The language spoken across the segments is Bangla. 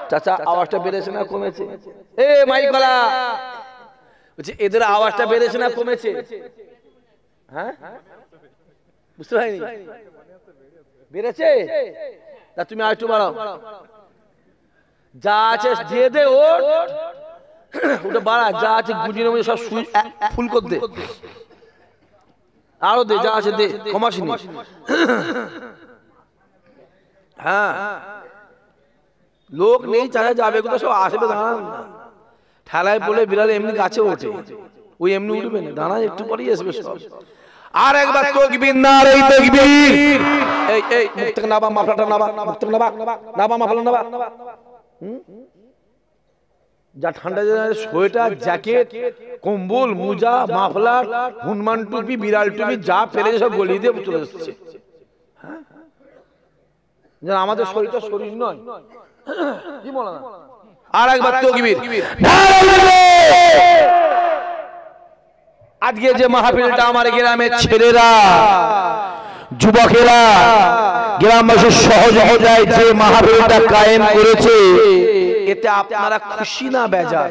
চাচা আওয়াজটা বেড়েছে না কমেছে? এ মাইকলা বলছি এদের আওয়াজটা বেড়েছে না কমেছে? হ্যাঁ বুঝতে পারিনি, বেড়েছে? তা তুমি আর একটু বাড়াও, যা আছে দিয়ে দে, ওটা বাড়া, যা আছে গুজির মধ্যে সব ফুল কর দে, আরো দে, যা আছে দে, কমাসনি। হ্যাঁ লোক নেই, চাচা যাবে কোথাও, সব আসবে, দাঁড়ান না। ঠেলায় বলে বিড়ালে এমনি গাছে ওঠে, ওই এমনি উঠবে না, দাঁড়ান একটু পরেই আসবে সব। আর একবার তাকবীর, নারে তাকবীর। এই এই মুখ থেকে নাবা, মাফলাটা নাবা, মুখ থেকে নাবা, নাবা মাফলা নাবা। যা ঠান্ডা, সোয়েটার, জ্যাকেট, কম্বল, মোজা, মাফলার, হনুমান টুপি, বিড়াল টুপি যা ফেলে সব গলিয়ে দিয়ে চলে এসেছে। হ্যাঁ আমাদের শরীরটা শরীর নয়, কি বলা না? আর একবার তাকবীর। আজকে যে মাহফিলটা আমার গ্রামের ছেলেরা, যুবকেরা, গ্রামবাসীর সহযোগিতায় যে মাহফিলটা কায়েম করেছে, এতে আপনারা খুশি না বেজার?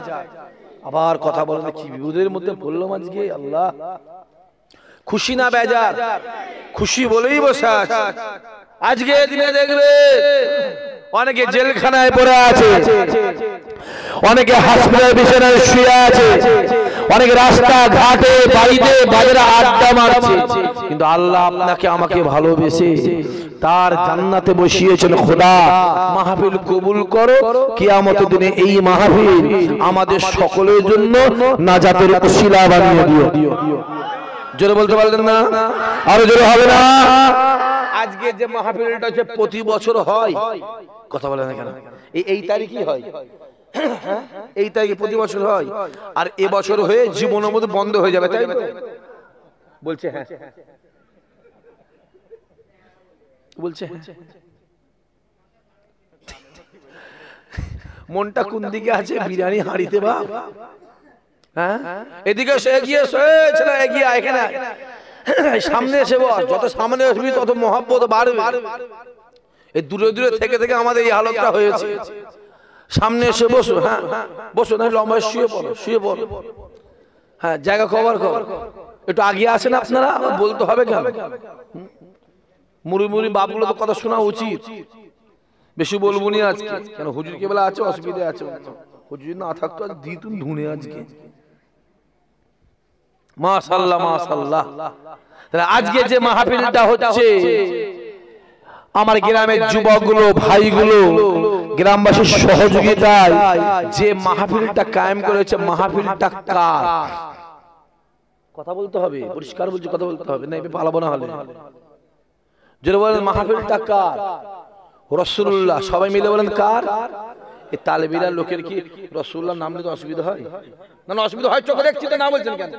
আবার কথা বলেন, কি বিপদের মধ্যে বললাম আজকে, আল্লাহ। খুশি না বেজার? খুশি বলেই বসে আছে। আজকে দিনে দেখবে অনেকে জেলখানায় পড়ে আছে, অনেকে হাসপাতালে বিছানায় শুয়ে আছে, অনেকে রাস্তা ঘাটে বাড়িতে বাজারে আড্ডা মারছে, কিন্তু আল্লাহ আপনাকে আমাকে ভালোবেসে তার জান্নাতে বসিয়েছেন। খোদা মাহফিল কবুল করো, কিয়ামতের দিনে এই মাহফিল আমাদের সকলের জন্য নাজাতের ওসিলা বানিয়ে দিও। জোরে বলতে পারলেন না? আরো জোরে হবে না? আজকে যে মাহফিলটা হচ্ছে প্রতি বছর হয়, কথা বলে না কেন? এই তারিখই হয়, এই তারিখে প্রতি বছর হয়, আর এবছর হয়ে জীবনের মধ্যে বন্ধ হয়ে যাবে, তাই বলছে? হ্যাঁ বলছে। মনটা কোন দিকে আছে? বিরিয়ানি হাঁড়িতে বা হ্যাঁ, এদিকে এগিয়ে ছেলে, এগিয়ে এখানে সামনে এসে বস, যত সামনে আসবি তত মহব্বত বাড়বে। এই দূরে দূরে থেকে থেকে আমাদের এই হালতটা হয়েছে। সামনে এসে বসো, হ্যাঁ বসো, না লম্বা শুয়ে পড়ো, শুয়ে পড়ো। হ্যাঁ জায়গা কভার করো, একটু আগে আসেন আপনারা, বলতে হবে কেন? মুড়ি মুড়ি বাপগুলো তো কথা শোনা উচিত, বেশি বলবো নি আজকে, কেন হুজুর কেবলা আছে, অসুবিধা আছে, হুজুর না থাকতো আজ দিতুন ধুনে আজকে। মাশাআল্লাহ মাশাআল্লাহ। তাহলে আজকে যে মাহফিলটা হচ্ছে, আমার গ্রামের যুবকগুলো, ভাইগুলো, গ্রামবাসীর সহযোগিতায় যে মাহফিলটা কায়েম করেছে, মাহফিলটা কার? কথা বলতে হবে, পরিষ্কার বলছি, কথা বলতে হবে, না এভাবে পালাবো না হলে। যারা বলেন মাহফিলটা কার? রাসূলুল্লাহ। সবাই মিলে বলেন কার? এই তালেবিরা লোকের কি রাসূলুল্লাহ নাম নিতে অসুবিধা হয়? না না অসুবিধা হয়, চোখে দেখছি তো, না বলছেন কেন?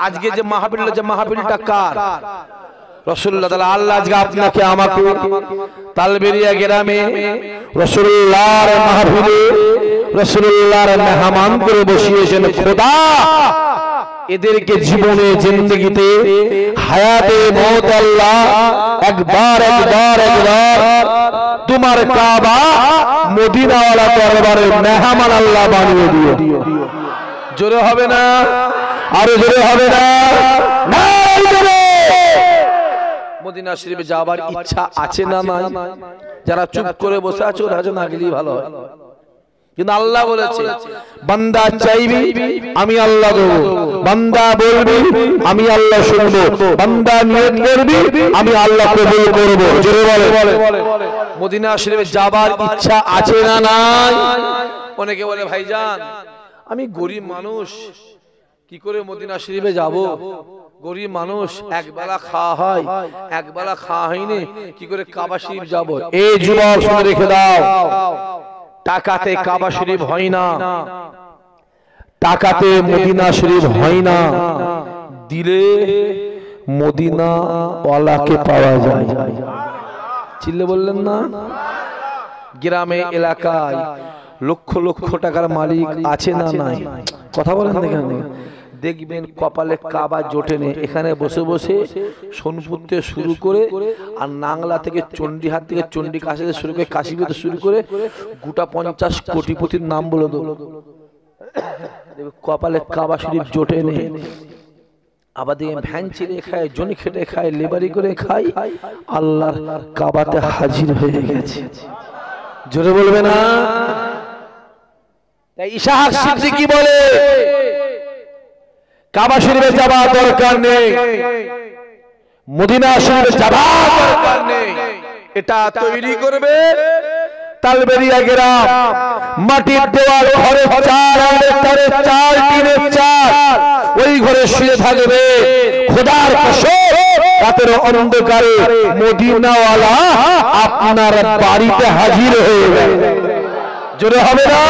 আজকে যে মাহফিলটা, যে মাহফিলটা কার? রাসূলুল্লাহ। তাহলে আল্লাহ আজকে আপনাকে আমাকে তালবেরিয়া গ্রামে রাসূলুল্লাহর মাহফিলে রাসূলুল্লাহর মেহমান করে বসিয়েছেন। খোদা এদেরকে জীবনে জিন্দেগিতে হায়াতে মওত আল্লাহ একবার তোমার কাবা মদিনাওয়ালা দরবারে মেহমান আল্লাহ বানিয়ে দিও। জোরে হবে না? আরো জোরে হবে না? মদিনা শরীফে যাবার ইচ্ছা আছে না নাই? যারা চুপ করে বসে আছে ওরা না গেলেই ভালো হয়, কিন্তু আল্লাহ বলেছে বান্দা চাইবি আমি আল্লাহ দেবো, বান্দা বলবি আমি আল্লাহ শুনবো, বান্দা নিয়ত করবি আমি আল্লাহ কবুল করব। জোরে বলে। মদিনা শরীফে যাবার ইচ্ছা আছে না নাই? অনেকে বলে ভাইজান আমি গরিব মানুষ, কি করে মদিনা শরীফে যাব? গরিব মানুষ, একবেলা খাওয়া হয়, একবেলা খাওয়া হয়নি, কি করে কাবা শরীফ যাব? এই যুবক শুনে রেখে দাও, টাকাতে কাবা শরীফ হয় না, টাকাতে মদিনা শরীফ হয় না, দিলে মদিনা ওয়ালাকে পাওয়া যায়। চিল্লে বললেন না? গ্রামে এলাকায় লক্ষ লক্ষ টাকার মালিক আছে না নাই? কথা বলেন দেখেন, দেখবেন কপালে কাবা জোটে নেই, এখানে বসে বসে সোনপুর থেকে শুরু করে আর নাংলা থেকে চণ্ডীহাট থেকে চণ্ডী কাশি থেকে শুরু করে কাশীপুর থেকে শুরু করে গোটা 50 কোটিপতির নাম বলে দেবো, কপালে কাবা শরীফ জোটে নেই। আবার দেখেন ভ্যান চিরে খায়, জনি খেটে খায়, লেবারি করে খায়, আল্লাহর কাবাতে হাজির হয়ে গেছে। জোরে বলবে না? তাই ইসহাক সিদ্দিকী বলে কাবা শরীফে যাওয়ার দরকার নেই, মদিনা শরীফে যাওয়ার দরকার নেই, এটা তৈরি করবে তালবেরিয়া গ্রাম, মাটির দেওয়াল, ঘরে চার, তারে চার, টিনের চার, ওই ঘরে শুয়ে থাকবে। খোদার কসম রাতের অন্ধকারে মদিনাওয়ালা আপনার বাড়িতে হাজির হয়ে যাবে। জোরে হবে না?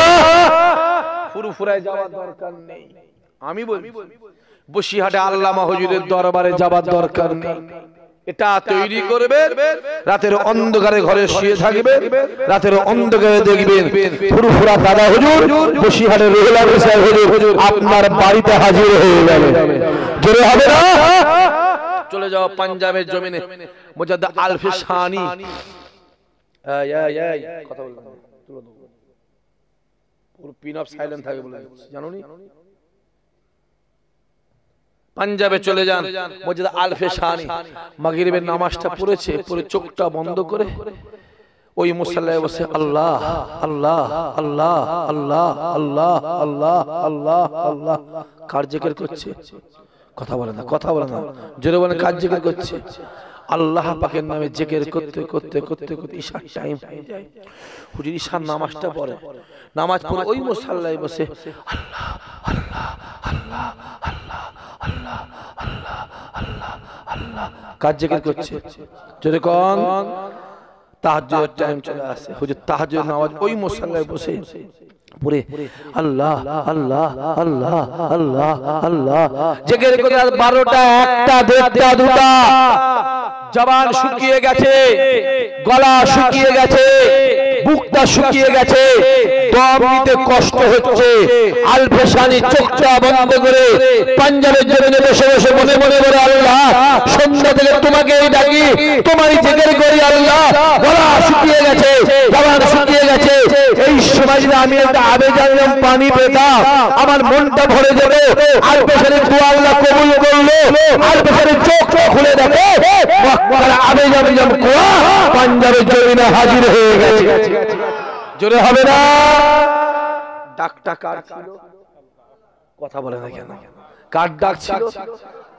ফুরফুরায় যাওয়ার দরকার নেই। আমি বলি বসিরহাটে আল্লামা হুজুরের দরবারে যাওয়ার দরকার নেই, এটা তৈরি করবে রাতের অন্ধকারে ঘরে শুয়ে থাকবে, রাতের অন্ধকারে দেখবেন ফুরফুরা দাদা হুজুর বসিরহাটের রোহেলা সাহেব হুজুর আপনার বাড়িতে হাজির হয়ে যাবে। জোরে হবে না? চলে যাও পাঞ্জাবের জমিনে মুজাদ্দিদ আলফে শানি, কথা বলবেন পুরো পিন অফ সাইলেন্ট থাকে বলে জানো নি? পাঞ্জাবে চলে যান, মুজাদ্দিদ আলফে শানি মাগরিবের নামাজটা পড়েছে, পরে চোখটা বন্ধ করে ওই মুসাল্লায় বসে আল্লাহ আল্লাহ আল্লাহ আল্লাহ আল্লাহ আল্লাহ আল্লাহ আল্লাহ কার জিকির করছে? কথা বলে না, কথা বলে না, জোরে বলে কার জিকির করছে? আল্লাহ পাকের নামে জিকির করতে করতে করতে করতে ঈশার টাইম হয়ে যায়। হুজুর ঈশার নামাজটা পড়ে, নামাজ পড়ে ওই মুসাল্লায় বসে আল্লাহ আল্লাহ আল্লাহ আল্লাহ আল্লাহ আল্লাহ আল্লাহ আল্লাহ কার জিকির করছে? জোরে কোন? তাহাজ্জুদের টাইম চলে আসে, হুজুর তাহাজ্জুদের নামাজ ওই মুসাল্লায় বসে পড়ে আল্লাহ আল্লাহ আল্লাহ আল্লাহ আল্লাহ জিকির করে 12টা 1টা 1.5টা 2টা জবান শুকিয়ে গেছে, গলা শুকিয়ে গেছে, বুকটা শুকিয়ে গেছে, দম নিতে কষ্ট হচ্ছে। আলফে শানি চোখটা বন্ধ করে পাঞ্জাবের জমিনে বসে বসে মনে মনে করে আল্লাহ সন্ধ্যা থেকে তোমাকেই ডাকি, তোমারই জিকির করি আল্লাহ। গলা শুকিয়ে গেছে, জবান শুকিয়ে গেছে, এই সময় যদি আমি একটা আবেজান পানি পেতাম আমার মনটা ভরে যেত। আলফে শানির দোয়া আল্লাহ কবুল করলো, আলফে শানির চোখটা খুলে দেখো আবেজান কুয়া পাঞ্জাবের জমিনে হাজির হয়ে গেছে। জোরে হবে না? ডাকটা কার ছিল? কথা বলে না কেন? কার ডাক ছিল?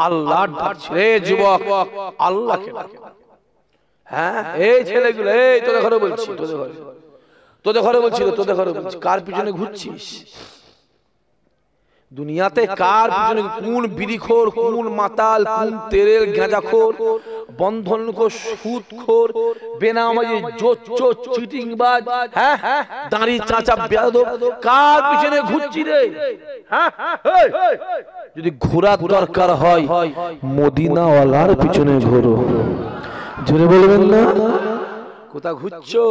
আল্লাহর ডাক ছিল। রে যুবক, আল্লাহকে ডাক। হ্যাঁ এই ছেলেগুলো, এই তোদের ঘরে বলছি, তোদের ঘরে বলছিল, তোদের ঘরে বলছি, কার পিছনে ঘুরছিস দুনিয়াতে? কার পিছনে? কোন বিড়িখোর, কোন মাতাল, কোন তেরের গাঁজাখোর, বন্ধনখোর, সুদখোর, বেনামাজি, জোচ্চোর, চিটিংবাজ, হ্যাঁ দাঁড়ি চাঁচা বেয়াদব, কার পিছনে ঘুরছি রে? হ্যাঁ যদি ঘোরার দরকার হয় মদিনাওয়ালার পিছনে ঘোরো। জোরে বলবেন না? কোথা ঘুরছো?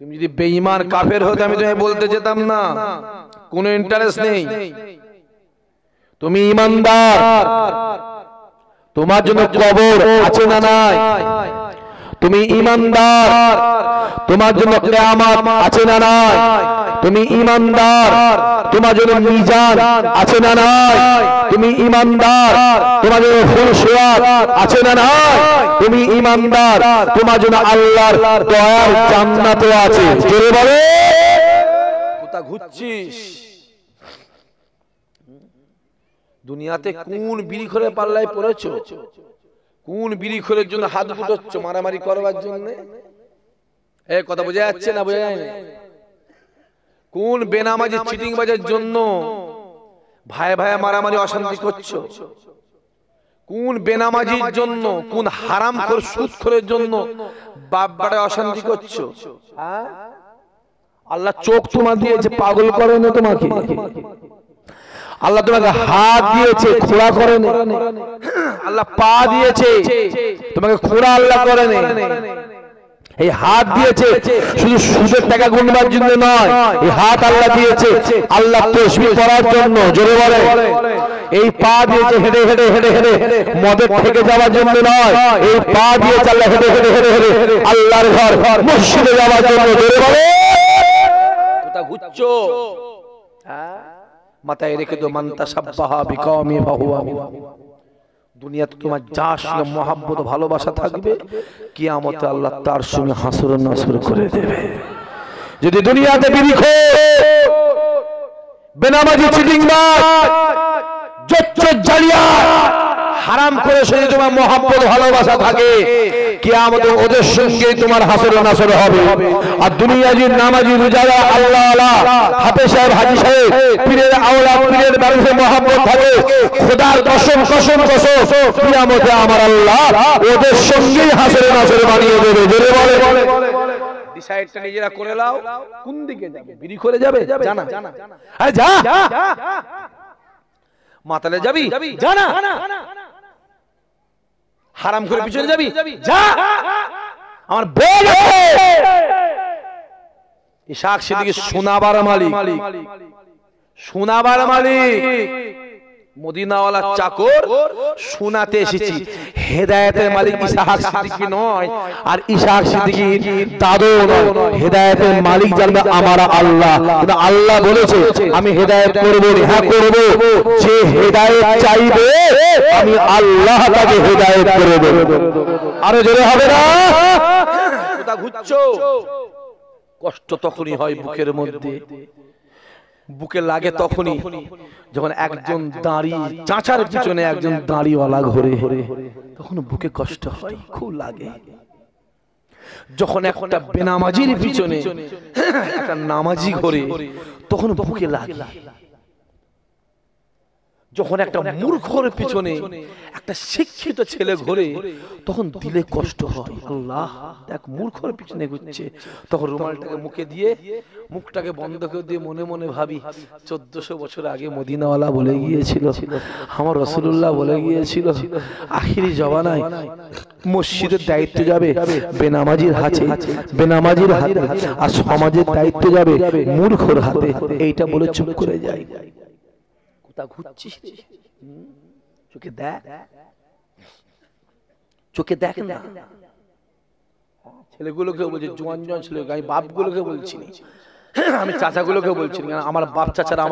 তুমি যদি বেঈমান কাফের হতে আমি তোমায় বলতে যেতাম না, কোনো ইন্টারেস্ট নেই। তুমি ঈমানদার, তোমার জন্য কবর আছে না নাই? তুমি ঈমানদার, তোমার জন্য কিয়ামত আছে না নাই? তুমি ঈমানদার, তোমার জন্য মিজান আছে না নাই? তুমি ঈমানদার, তোমার জন্য ফুলসিরাত আছে না নাই? তুমি ঈমানদার, তোমার জন্য আল্লাহর দয়ার জান্নাতও আছে। জোরে বলো, কোথা ঘুরছিস? দুনিয়াতে কোন বিড়ি খোরের পাল্লায় পড়েছো? কোন বিড়ি খোরের জন্য হাত ফুটোচ্ছ মারামারি করবার জন্য? এই কথা বোঝা যাচ্ছে না? বোঝা যায় না? কোন বেনামাজি চিটিংবাজের জন্য ভাই ভাই মারামারি অশান্তি করছো? কোন বেনামাজির জন্য, কোন হারামখোর সুদখোরের জন্য বাপ বেটা অশান্তি করছো? হ্যাঁ আল্লাহ চোখ তোমার দিয়েছে, পাগল করে না তোমাকে? আল্লাহ তোমাকে হাত দিয়েছে, খোঁড়া করে না? আল্লাহ পা দিয়েছে, তোমাকে খোঁড়া আল্লাহ করে না? এই হাত দিয়েছে শুধু সুদের টাকা গুনবার জন্য নয়, এই হাত আল্লাহ দিয়েছে আল্লাহ তাসবিহ পড়ার জন্য। জোরে বলে। এই পা দিয়েছে হেঁটে হেঁটে হেঁটে হেঁটে মদের থেকে যাওয়ার জন্য নয়, এই পা দিয়েছে আল্লাহ হেঁটে হেঁটে হেঁটে হেঁটে আল্লাহর ঘর মসজিদে যাওয়ার জন্য। জোরে বলে। কোথা ঘুরছো? মাথায় রেখে তো মান তাসাব্বাহা বিকওমি ফাহুয়া মিনহুম। দুনিয়াতে তোমার যার সঙ্গে মহাব্বত ভালোবাসা থাকবে, কিয়ামতে আল্লাহ তার সঙ্গে হাসর নাসর করে দেবে। যদি দুনিয়াতে বিরিখো, বেনামাজি, চিটিংবাজ, জোচ্চোর জালিয়া, হারাম করে যদি তোমার মহাব্বত ভালোবাসা থাকে, কিয়ামতে ওদের সঙ্গে তোমার হাসর নাসর হবে। আর দুনিয়াজি নামাজি রোজারা আল্লাহ আল্লাহ হাফেজ সাহেব, হাজী সাহেব, পীরের আওলাদ, পীরের বাড়িতে মহাব্বত থাকে, খোদার কসম কসম কসম কিয়ামতে আমার আল্লাহ ওদের সঙ্গেই হাসর নাসর বানিয়ে দেবে। জোরে বলে। ডিসাইডটা নিজেরা করে নাও, কোন দিকে যাবে? বিড়ি করে যাবে? জানা? আরে যা। মাতালে যাবি? জানা? হারাম করে পিছনে যাবি? যা। আমার বল ইশাক সিদ্দিকী সোনাবার মালিক, সোনাবার মালিক, মদিনাওয়ালা চাকর, শোনাতে এসেছি হেদায়েতের মালিক ইশাক সিদ্দিকী নয়, আর ইশাক সিদ্দিকীর দাদু নয়, হেদায়েতের মালিক জানবে আমার আল্লাহ। কিন্তু আল্লাহ বলেছে আমি হেদায়েত করব, হ্যাঁ করব, যে হেদায়েত চাইবে আমি আল্লাহ তাকে হেদায়েত করে দেব। আরো জোরে হবে না? কোথা ঘুরছো? কষ্ট তখনই হয় বুকের মধ্যে, বুকে লাগে তখনই যখন একজন দাঁড়ি চাচার পিছনে একজন দাঁড়িওয়ালা ঘোরে, তখন বুকে কষ্ট হয়, খুব লাগে। যখন একটা বেনামাজির পিছনে একটা নামাজি ঘোরে, তখন বুকে লাগে। যখন একটা মূর্খর পিছনে একটা শিক্ষিত ছেলে ঘোরে, তখন দিলে কষ্ট হয়। আল্লাহ, দেখ মূর্খর পিছনে ঘুরছে। তখন রুমালটাকে মুখে দিয়ে মুখটাকে বন্ধ করে দিয়ে মনে মনে ভাবি 1400 বছর আগে মদিনাওয়ালা বলে গিয়েছিল, আমার রাসূলুল্লাহ বলে গিয়েছিল, আখিরি জমানায় মসজিদের দায়িত্ব যাবে বেনামাজির হাতে, বেনামাজির হাতে, আর সমাজের দায়িত্ব যাবে মূর্খর হাতে। এইটা বলে চুপ করে যায়। কোথা ঘুরছিস? চোখে দেখ, চোখে দেখ না। ছেলেগুলোকে বলছি, জোয়ান জোয়ান ছেলে, আমি বাপগুলোকে বলছি, আমি চাচাগুলোকে বলছি। আমার বাপ চাচারা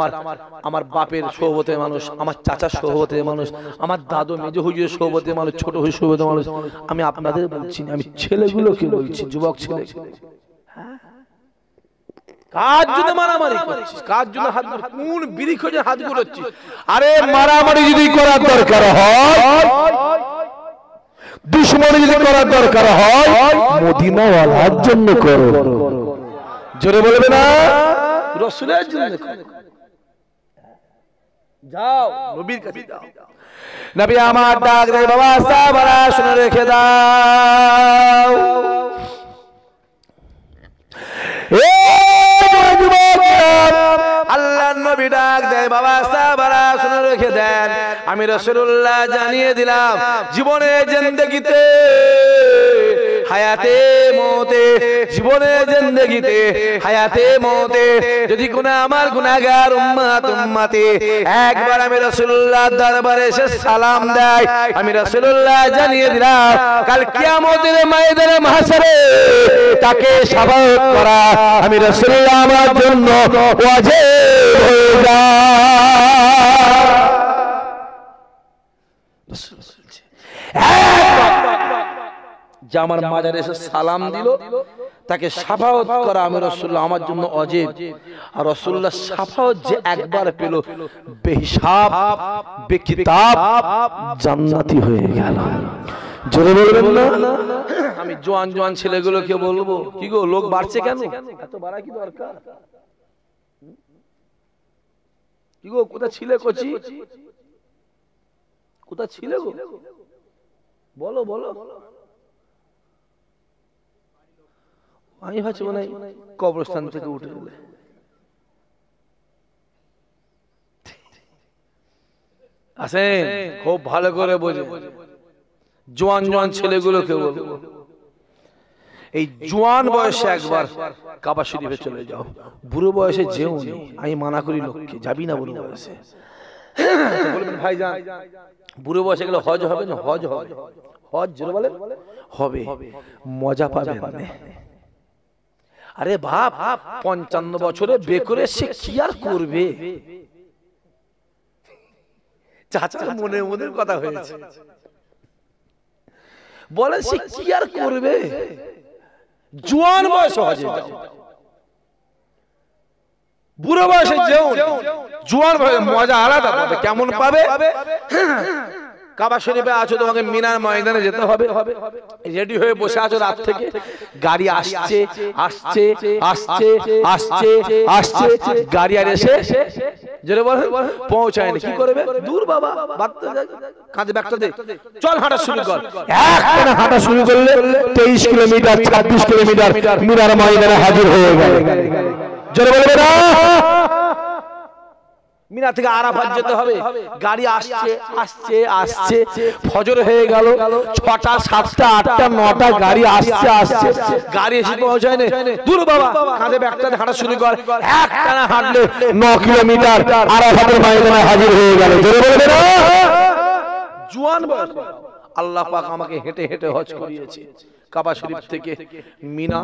আমার বাপের সোহবতের মানুষ, আমার চাচার সোহবতের মানুষ, আমার দাদু মেজ হুজুরের সোহবতের মানুষ, ছোট হুজুর সোহবতের মানুষ। আমি আপনাদের বলছি, আমি ছেলেগুলোকে বলছি, যুবক ছেলে। কার জন্য মারামারি করছিস? কার জন্য হাত, কোন বিড়ি খোঁজে হাত ঘুরোচ্ছিস? আরে মারামারি যদি করার দরকার হয়, দুশমনি যদি করার দরকার হয়, মদিনাওয়ালার জন্য করো। জোরে বলবে না? রাসূলের জন্য করো। যাও নবীর কাছে যাও। নবী আমার ডাক দেয়, বাবা সাহাবারা শুনে রেখে দাও, আল্লাহর নবী ডাক দেয়, বাবা সাহাবারা শুনে রেখে দেন, আমি রাসূলুল্লাহ জানিয়ে দিলাম, জীবনে জিন্দেগিতে, হায়াতে মওতে, জীবনে জিন্দেগিতে হায়াতে মওতে যদি কোন আমার গুনাহগার উম্মতে একবার আমি রাসূলুল্লাহর দরবারে এসে সালাম দেয়, আমি রাসূলুল্লাহ জানিয়ে দিলাম, কাল কিয়ামতের ময়দানে মাহশারে তাকে শাফাআত করা আমি রাসূলুল্লাহ আমার জন্য ওয়াজিব হয়ে যায়। যে আমার মাজারে এসে সালাম দিল, তাকে শাফাআত করা আমি রাসূলুল্লাহ আমার জন্য ওয়াজিব। আর রাসূলুল্লাহ শাফাআত যে একবার পেল, বেহিসাব বেকিতাব জান্নাতি হয়ে গেল। জোরে বলবেন না? আমি জোয়ান জোয়ান ছেলেগুলোকে বলবো, কি গো লোক বাড়ছে কেন? এত বাড়া কি দরকার? কি গো কোথায় ছিলে? কচি কোথায় ছিলে গো? বলো বলো। আমি ভাবছি মনে হয় কবরস্থান থেকে উঠে গেলে। আসেন, খুব ভালো করে বোঝে, জোয়ান জোয়ান ছেলেগুলোকে বলবো, এই জোয়ান বয়সে একবার কাবা শরীফে চলে যাও, বুড়ো বয়সে যেও নি, আমি মানা করি লোককে যাবি না বুড়ো বয়সে। বলবেন ভাইজান বুড়ো বয়সে গেলে হজ হবে না? হজ হবে, হজ জোরে বলে হবে, মজা পাবেন না। আরে বাপ 55 বছরে বিয়ে করে সে কি আর করবে? চাচার মনে মনে কথা হয়েছে, বলে সে কি আর করবে? জোয়ান বয়সে হজে যাও, বুড়ো বয়সে যেও, জোয়ান বয়সে মজা আলাদা পাবে। কেমন পাবে? কাবা শরীফে আছো, তোমাকে মিনার ময়দানে যেতে হবে, রেডি হয়ে বসে আছো রাত থেকে, গাড়ি আসছে আসছে আসছে আসছে আসছে, গাড়ি আর এসে যেটা বলে পৌঁছায়নি, কি করবে? দূর বাবা, কাঁধে ব্যাগটা দে, চল হাঁটা শুরু কর। একখানা হাঁটা শুরু করলে 23 কিলোমিটার 26 কিলোমিটার মিনার ময়দানে হাজির হয়ে গেল। জোরে বলবে না? মিনা থেকে আরাফাত যেতে হবে, গাড়ি আসছে আসছে আসছে, ফজর হয়ে গেল, 6টা 7টা 8টা 9টা গাড়ি আসছে আসছে, গাড়ি এসে পৌঁছায় না, দূর বাবা, কাঁধে ব্যাগটা হাঁটা শুরু কর। একটানা হাঁটলে 9 কিলোমিটার আরাফাতের ময়দানে হাজির হয়ে গেল। জোরে বলবে না? জোয়ান বয়স আল্লাহ পাক আমাকে হেঁটে হেঁটে হজ করিয়েছে। কাবা শরীফ থেকে মিনা,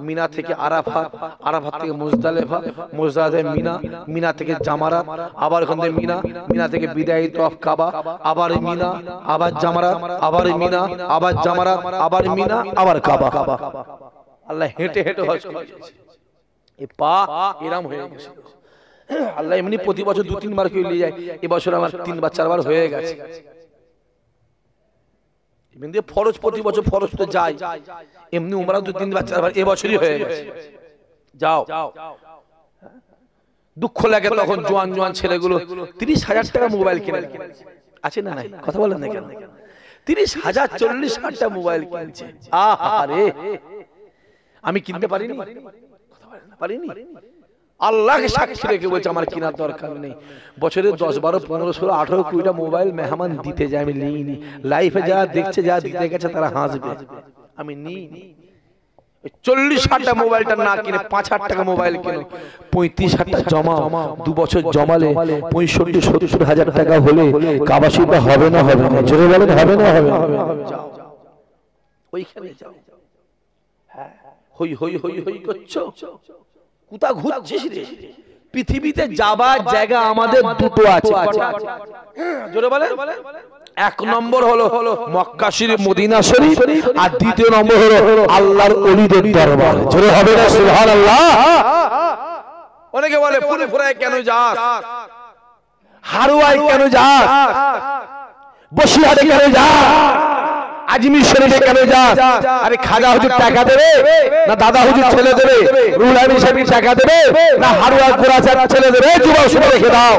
মিনা থেকে আরাফাত, আরাফাত থেকে মুজদালিফা, মুজদালিফা থেকে মিনা, মিনা থেকে জামারাত, আবার ওখান থেকে মিনা, মিনা থেকে বিদায়ী তওয়াফ কাবা, আবার মিনা, আবার জামারাত, আবার মিনা, আবার জামারাত, আবার মিনা, আবার কাবা। আল্লাহ হেঁটে হেঁটে হজ করিয়েছে। এই পা এরম হয়ে গেছে। আল্লাহ এমনি প্রতি বছর 2-3 বার করে নিয়ে যায়, এবছর আমার 3 বার 4 বার হয়ে গেছে। ফরজ প্রতি বছর ফরজ তো যাই, এমনি উমরা 2-3 বার 4 বার এবছরই হয়ে গেছে। যাও, দুঃখ লাগে তখন জোয়ান জোয়ান ছেলেগুলো 30,000 টাকা মোবাইল কিনে আছে না নাই, কথা বলেন না কেন? 30,000 40,000 টাকা মোবাইল কিনছে। আহারে, আমি কিনতে পারিনি, কথা বলেন না, পারিনি। আল্লাহকে সাক্ষী রেখে বলছে আমার কেনার দরকার নেই। বছরে 10, 12, 15, 16, 18, 20টা মোবাইল মেহমান দিতে যায়, আমি নিইনি। লাইফে যা দেখছে, যা দিতে গেছে তারা হাসবে, আমি নিইনি। 40,000 মোবাইলটা না কিনে 5,000 টাকা মোবাইল কিনো, 35,000 টাকা জমা, 2 বছর জমালে 65-70,000 টাকা হলে কাবা শরীফ হবে না? হবে না? জোরে বলেন হবে না? হবে না? যাও ওইখানে যাও। হ্যাঁ, হই হই হই হই করছো, কোথা ঘুরছিস রে? পৃথিবীতে যাবার জায়গা আমাদের দুটো আছে। জোরে বলেন। 1 নম্বর হলো মক্কা শরীফ, মদিনা শরীফ, আর 2য় নম্বর হলো আল্লাহর ওলিদের দরবার। জোরে হবে না? সুবহানাল্লাহ। অনেকে বলে ফুরফুরায় কেন যাস, হারুয়ায় কেন যাস, বসিরহাটে কেন যাস, আজমির শরীফে কেন যাস? আরে খাজা হুজুর টাকা দেবে না দাদা হুজুর ছেলে দেবে? রুলানি সাহেব টাকা দেবে না হারুয়া গোরাচার ছেলে দেবে? যুবক শুনে রেখে দাও,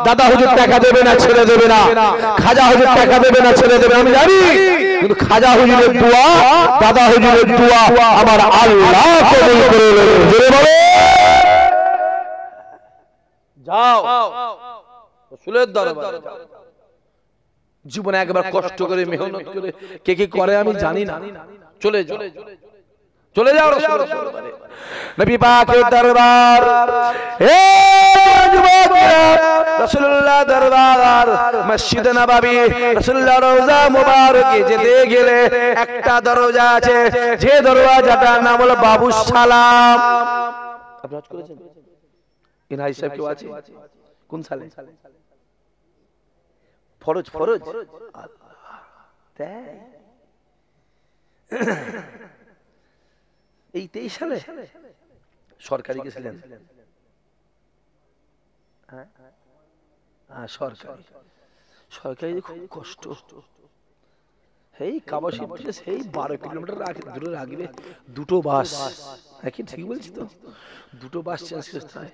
দাদা হুজুর টাকা দেবে না ছেলে দেবে না, খাজা হুজুর টাকা দেবে না ছেলে দেবে, আমি জানি। কিন্তু খাজা হুজুরের দোয়া, দাদা হুজুরের দোয়া আমার আল্লাহ কবুল করে নেবে। জোরে বলো, যাও রাসূলের দরবারে যাও। জীবনে একবার কষ্ট করে মেহনত করে কে কে করে আমি জানি না, চলে যাও, চলে যাও রাসূলের দরবারে, নবী পাকের দরবার। হে যুবকেরা, রাসূলুল্লাহ দরবার, মসজিদ নববী, রাসূলুল্লাহ রওজা মুবারকে যেতে গেলে একটা দরজা আছে, যে দরজাটার নাম হলো বাবুস সালাম। আপনি হজ করেছেন? ইনহাই সাহেব কেউ আছে? কোন সালে? ফরজ, ফরজ। এই 23 সালে সরকারি গেছিলেন? সরকারি, সরকারি খুব কষ্ট। এই কাবা শরীফ থেকে সেই 12 কিলোমিটার দূরে রাখবে 2টো বাস, কি ঠিক বলছি তো? 2টো বাস চেঞ্জ করতে হয়।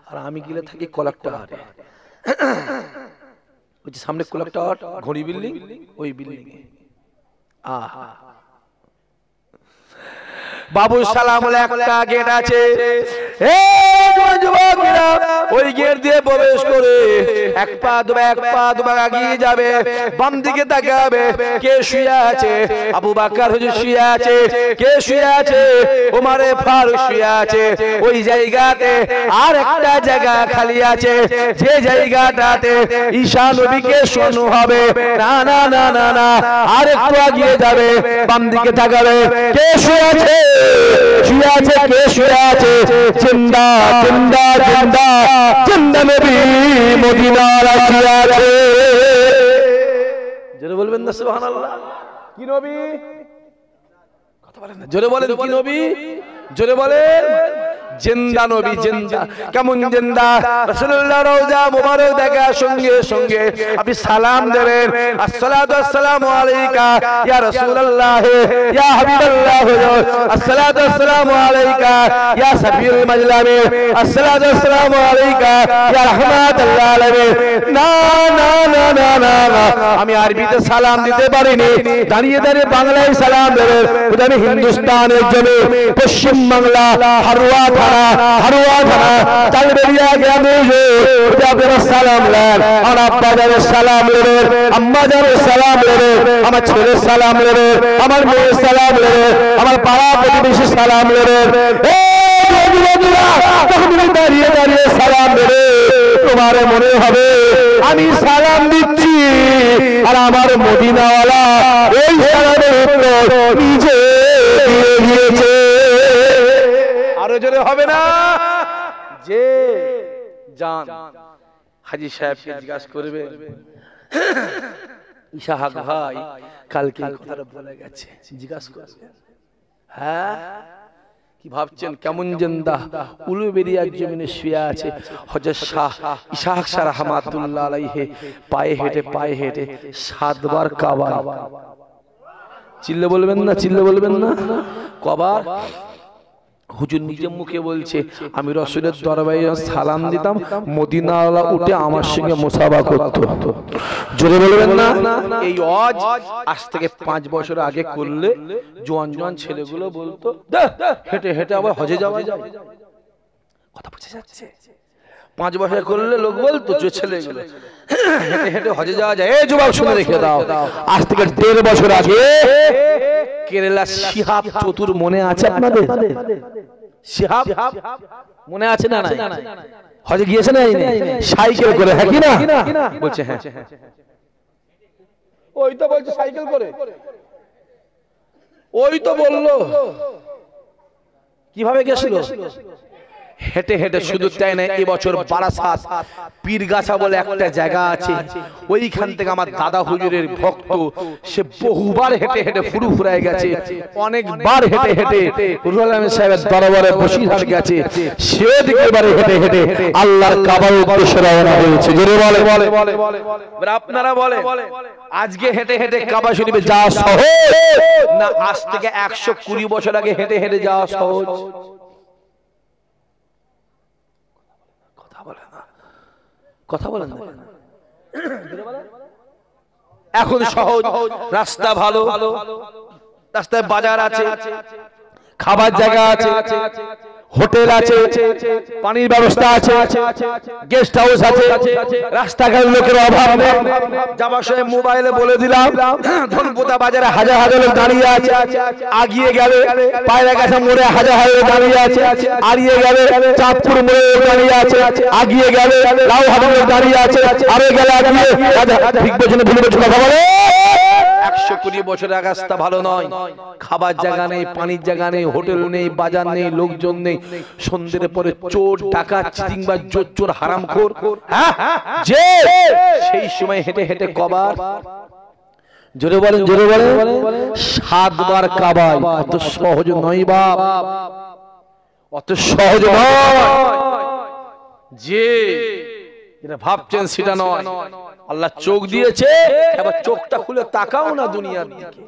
আর আমি গেলে থাকি কলেক্টরে, ওই যে সামনে কলেক্টর ঘড়ি বিল্ডিং, ওই বিল্ডিং এ। আহা, বাবু সালাম বলে একটা গেট আছে। এই যুবকেরা, ওই গেট দিয়ে প্রবেশ করে এক পা দুবার এগিয়ে যাবে, বাম দিকে তাকাবে, কে শুয়ে আছে? আবু বকর হুজুর শুয়ে আছে। কে শুয়ে আছে? ওমরে ফারুক শুয়ে আছে। ওই জায়গাতে আর একটা জায়গা খালি আছে, যে জায়গাটাতে ঈশা নবীকে শোনো হবে। না না না না না, আর একটু এগিয়ে যাবে, বাম দিকে তাকাবে, কে শুয়ে আছে? শুয়ে আছে, কে শুয়ে আছে? জিন্দা জিন্দা জিন্দা জিন্দা নবী মদিনার শুয়ে আছে। জোরে বলবেন না সুবহানাল্লাহ। কি নবী? কথা বলেন না, জোরে বলেন কি নবী? জোরে বলেন। জিন্দা নবী। জিন্দা কেমন জিন্দা? রাসূলুল্লাহ রওজা মুবারক দেখার সঙ্গে সঙ্গে আপনি সালাম দেবেন, আসসালাতু আসসালামু আলাইকা ইয়া রাসূলুল্লাহ ইয়া হাবিবাল্লাহ, আসসালাতু আসসালামু আলাইকা ইয়া সাফিউল মাজলামি, আসসালাতু আসসালামু আলাইকা ইয়া রাহমাতুল আলামিন। না না না না না, আমি আরবিতে সালাম দিতে পারিনি, দাঁড়িয়ে দাঁড়িয়ে বাংলায় সালাম দেবেন। আমি হিন্দুস্তানের জমি, পশ্চিম বাংলা, হারোয়া থানা তালবেরিয়া গ্রামে আপনারা সালাম নেন। আমার আব্বা জানের সালাম নেবেন, আম্মা জানের সালাম নেবেন, আমার ছেলের সালাম নেবেন, আমার মেয়ের সালাম নেবেন, আমার পাড়া প্রতিবেশীর সালাম নেবেন। দাঁড়িয়ে দাঁড়িয়ে সালাম দেবে, তোমার মনে হবে আমি সালাম দিচ্ছি আর আমার মদিনাওয়ালা এই সালামের উত্তর নিজে দিয়ে দিয়েছে। আরো জোরে হবে না? যে জান হাজী সাহেবকে জিজ্ঞাসা করবে, ইশাহাক ভাই কালকে কথাটা বলে গেছে, জিজ্ঞাসা করবে। হ্যাঁ, কি ভাবছেন? কেমন জিন্দা উলুবেরিয়ার জমিনে শুয়ে আছে হযরত শাহ ইসহাক শাহ রাহমাতুল্লাহ আলাইহি, পায়ে হেঁটে 7 বার কাবা। চিল্লে বলবেন না, চিল্লে বলবেন না। কবার? হুজুর নিজে মুখে বলছে, আমি রাসূলের দরবারে সালাম দিতাম, মদিনাওয়ালা উঠে আমার সঙ্গে মুসাফা করত। জোরে বলবেন না। এই ওয়াজ আজ থেকে 5 বছর আগে করলে জোয়ান জোয়ান ছেলেগুলো বলতো, হেঁটে হেঁটে আবার হজে যাওয়া যায়। কথা বুঝে যাচ্ছে? 5 বছর করলে লোক বলতো, যে ছেলেগুলো হেঁটে হেঁটে হজে যাওয়া যায়। এই যুবক শুনে রেখে দাও, আজ থেকে 1.5 বছর আগে কেরালা শিহাব চতুর মনে আছে আপনাদের? শিহাব মনে আছে না? নাই হজে গিয়েছে না? সাইকেল করে, হ্যাঁ কি না? বলছে হ্যাঁ। ওই তো বলছে সাইকেল করে, ওই তো বললো। কিভাবে গেছিল? হেঁটে হেঁটে। শুধু তাই না, এবছর বারাসাত পীরগাছা বলে একটা জায়গা আছে, ওইখান থেকে আমার দাদা হুজুরের ভক্ত সে বহুবার হেঁটে হেঁটে ফুরফুরায় গেছে, অনেকবার হেঁটে হেঁটে রুহুল আমিন সাহেবের দরবারে বসিরহাট গেছে, সে দিকে এবারে হেঁটে হেঁটে আল্লাহর কাবার উদ্দেশ্যে রওনা হয়েছে। জোরে বলে। আপনারা বলে আজকে হেঁটে হেঁটে কাবা শরীফে যাওয়া সহজ না আজ থেকে 120 বছর আগে হেঁটে হেঁটে যাওয়া সহজ? কথা বলেন না। এখন সহজ, রাস্তা ভালো, রাস্তায় বাজার আছে, খাবার জায়গা আছে, হোটেল আছে, পানির ব্যবস্থা আছে, গেস্ট হাউস আছে, রাস্তাঘাট লোকের অভাব নেই। যাবার সময় মোবাইলে বলে দিলাম ধনপোতা বাজারে হাজার হাজার লোক দাঁড়িয়ে আছে, আগিয়ে গেলে পায়রা গাছা মোড়ে হাজার হাজার লোক দাঁড়িয়ে আছে, আড়িয়ে গেলে চাঁদপুর মোড়ে দাঁড়িয়ে আছে, আগিয়ে গেলে লাউহাট লোক দাঁড়িয়ে আছে, আরে গেলে আগিয়ে ঠিক পেছনে ভুলে কথা বলে। 120 বছর আগে রাস্তা ভালো নয়, খাবার জায়গা নেই, পানির জায়গা নেই, হোটেল নেই, বাজার নেই, লোকজন নেই। সন্ধ্যের পরে চোর, ডাকাত, চিটিংবাজ, চোর, হারামখোর, যে সেই সময় হেঁটে হেঁটে কবার। জোরে বলেন, জোরে বলেন। 7 বার কাবায়। অত সহজ নয় বাপ, অত সহজ নয়। যে যেটা ভাবছেন সেটা নয়। আল্লাহ চোখ দিয়েছে, এবার চোখটা খুলে তাকাও না দুনিয়ার দিকে,